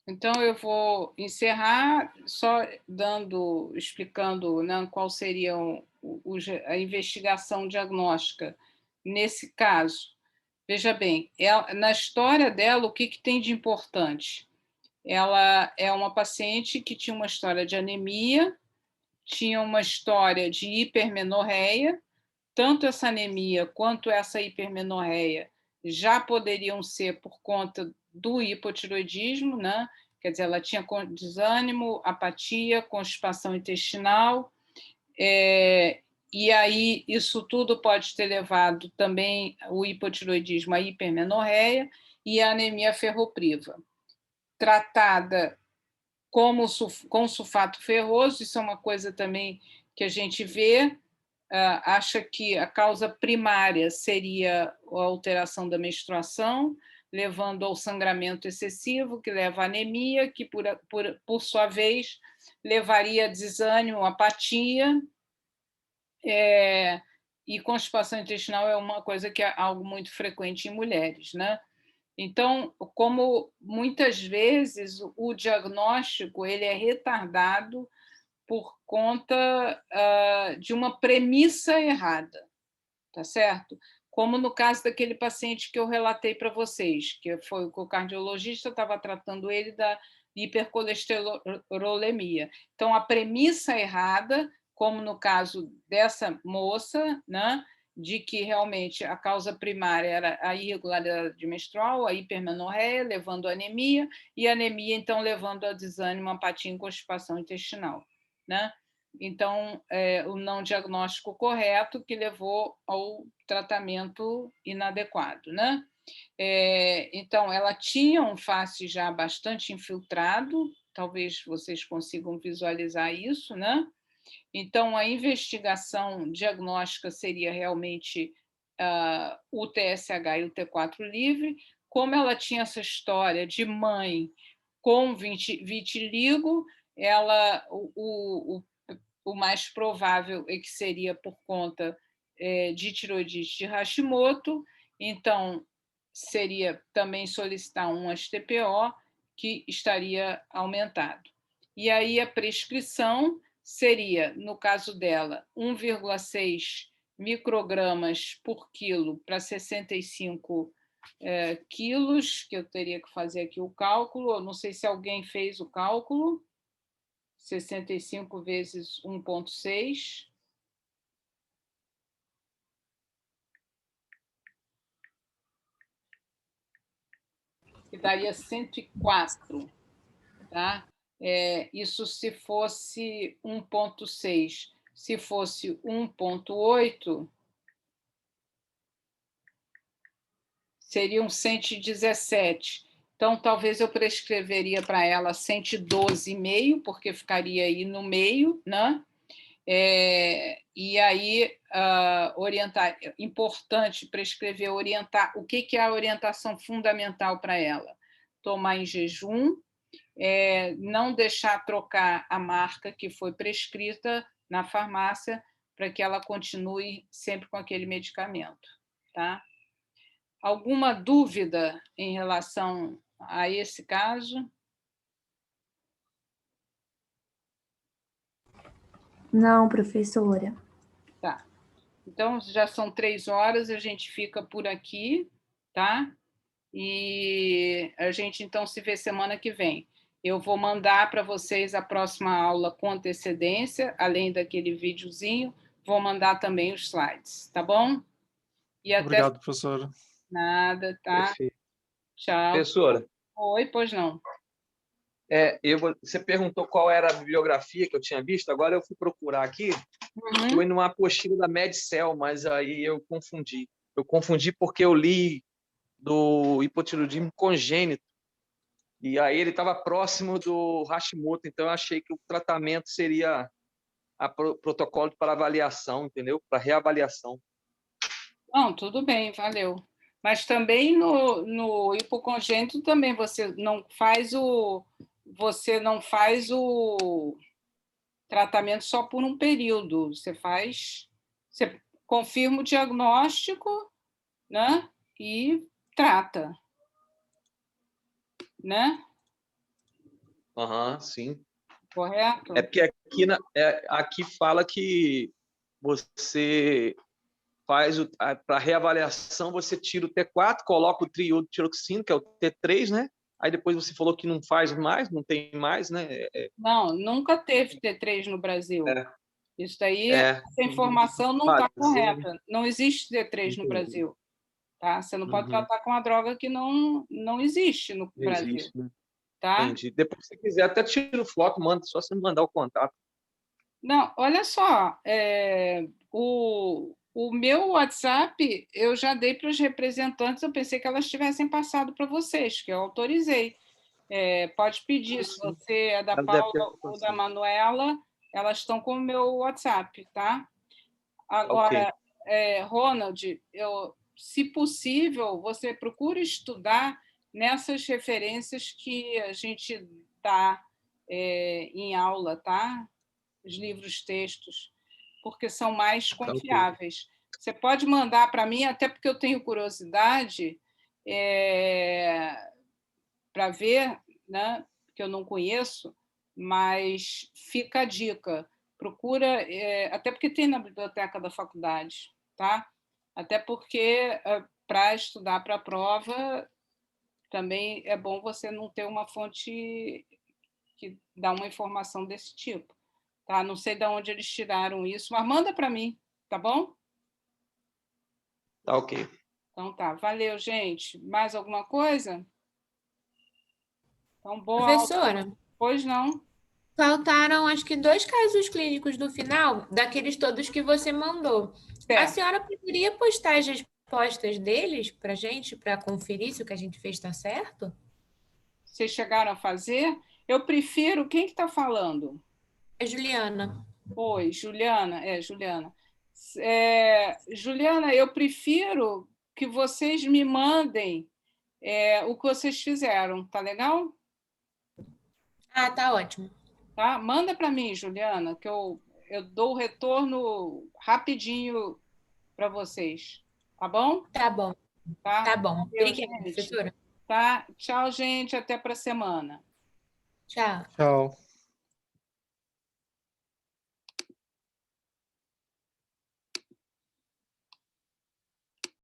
Então, eu vou encerrar só explicando, né, qual seria a investigação diagnóstica nesse caso. Veja bem, na história dela, o que tem de importante? Ela é uma paciente que tinha uma história de anemia, tinha uma história de hipermenorreia, tanto essa anemia quanto essa hipermenorreia já poderiam ser por conta do hipotiroidismo, né? Quer dizer, ela tinha desânimo, apatia, constipação intestinal, e aí isso tudo pode ter levado também o hipotiroidismo à hipermenorreia e a anemia ferropriva. Tratada com sulfato ferroso, isso é uma coisa também que a gente vê, acha que a causa primária seria a alteração da menstruação, levando ao sangramento excessivo, que leva à anemia, que, por sua vez, levaria a desânimo, apatia, e constipação intestinal é uma coisa que é algo muito frequente em mulheres, né? Então, como muitas vezes o diagnóstico ele é retardado por conta de uma premissa errada, tá certo? Como no caso daquele paciente que eu relatei para vocês, que foi o cardiologista estava tratando ele da hipercolesterolemia. Então, a premissa errada, como no caso dessa moça, né, de que realmente a causa primária era a irregularidade menstrual, a hipermenorreia, levando a anemia, e a anemia, então, levando a desânimo, apatia e constipação intestinal, né? Então, o não diagnóstico correto que levou ao tratamento inadequado, né? Então, ela tinha um face já bastante infiltrado, talvez vocês consigam visualizar isso, né? Então, a investigação diagnóstica seria realmente o TSH e o T4 livre. Como ela tinha essa história de mãe com vitiligo, o mais provável é que seria por conta de tiroidite de Hashimoto, então seria também solicitar um STPO que estaria aumentado. E aí a prescrição seria, no caso dela, 1,6 microgramas por quilo para 65 quilos, que eu teria que fazer aqui o cálculo, eu não sei se alguém fez o cálculo, 65 vezes 1,6. que daria 104, tá? Isso se fosse 1,6. Se fosse 1,8, seriam 117. Então, talvez eu prescreveria para ela 112,5, porque ficaria aí no meio, né? E aí, orientar, importante prescrever, orientar, o que é a orientação fundamental para ela? Tomar em jejum, não deixar trocar a marca que foi prescrita na farmácia para que ela continue sempre com aquele medicamento, tá? Alguma dúvida em relação a esse caso? Não, professora. Tá. Então, já são 3 horas, a gente fica por aqui, tá? E a gente, então, se vê semana que vem. Eu vou mandar para vocês a próxima aula com antecedência, além daquele videozinho, vou mandar também os slides, tá bom? E Obrigado, professora. Nada, tá? Perfeito. Tchau. Professora. Oi, pois não. Você perguntou qual era a bibliografia que eu tinha visto, agora eu fui procurar aqui, fui numa apostila da Medcel, mas aí eu confundi. Eu confundi porque eu li do hipotiroidismo congênito, e aí ele estava próximo do Hashimoto, então eu achei que o tratamento seria protocolo para avaliação, entendeu? Para reavaliação. Não, tudo bem, valeu. Mas também no hipocongênito também você não faz o tratamento só por um período. Você confirma o diagnóstico, né? E trata, né? Sim. Correto? É porque aqui fala que você faz para reavaliação, você tira o T4, coloca o triiodotiroxina, que é o T3, né? Aí depois você falou que não faz mais, não tem mais, né? Não, nunca teve T3 no Brasil. Isso daí, essa informação não está correta. Não existe T3 no Brasil. Tá? Você não pode tratar com uma droga que não existe no Brasil. Existe, né? Tá? Entendi. Depois, se você quiser, até tira foto, manda, só você me mandar o contato. Não, olha só, o meu WhatsApp eu já dei para os representantes, eu pensei que elas tivessem passado para vocês, que eu autorizei. Pode pedir, se você é da Paula ou da Manuela, elas estão com o meu WhatsApp, tá? Agora, Ronald, se possível, você procura estudar nessas referências que a gente dá em aula, tá? Os livros, textos, porque são mais confiáveis. Você pode mandar para mim, até porque eu tenho curiosidade para ver, né? Que eu não conheço, mas fica a dica. Procura, até porque tem na biblioteca da faculdade, tá? Até porque para estudar para a prova também é bom você não ter uma fonte que dá uma informação desse tipo. Tá? Não sei de onde eles tiraram isso, mas manda para mim, tá bom? Tá ok. Então tá, valeu, gente. Mais alguma coisa? Então, boa Professora? aula. Pois não. Faltaram, acho que 2 casos clínicos do final, daqueles todos que você mandou. Certo. A senhora poderia postar as respostas deles para a gente, para conferir se o que a gente fez está certo? Vocês chegaram a fazer? Eu prefiro... Quem que está falando? É Juliana. Oi, Juliana. Juliana. Juliana, eu prefiro que vocês me mandem o que vocês fizeram. Tá legal? Ah, tá ótimo. Tá? Manda para mim, Juliana, que eu dou o retorno rapidinho para vocês. Tá bom? Tá bom. Tá bom. Obrigada, professora. Tá? Tchau, gente. Até para a semana. Tchau. Tchau.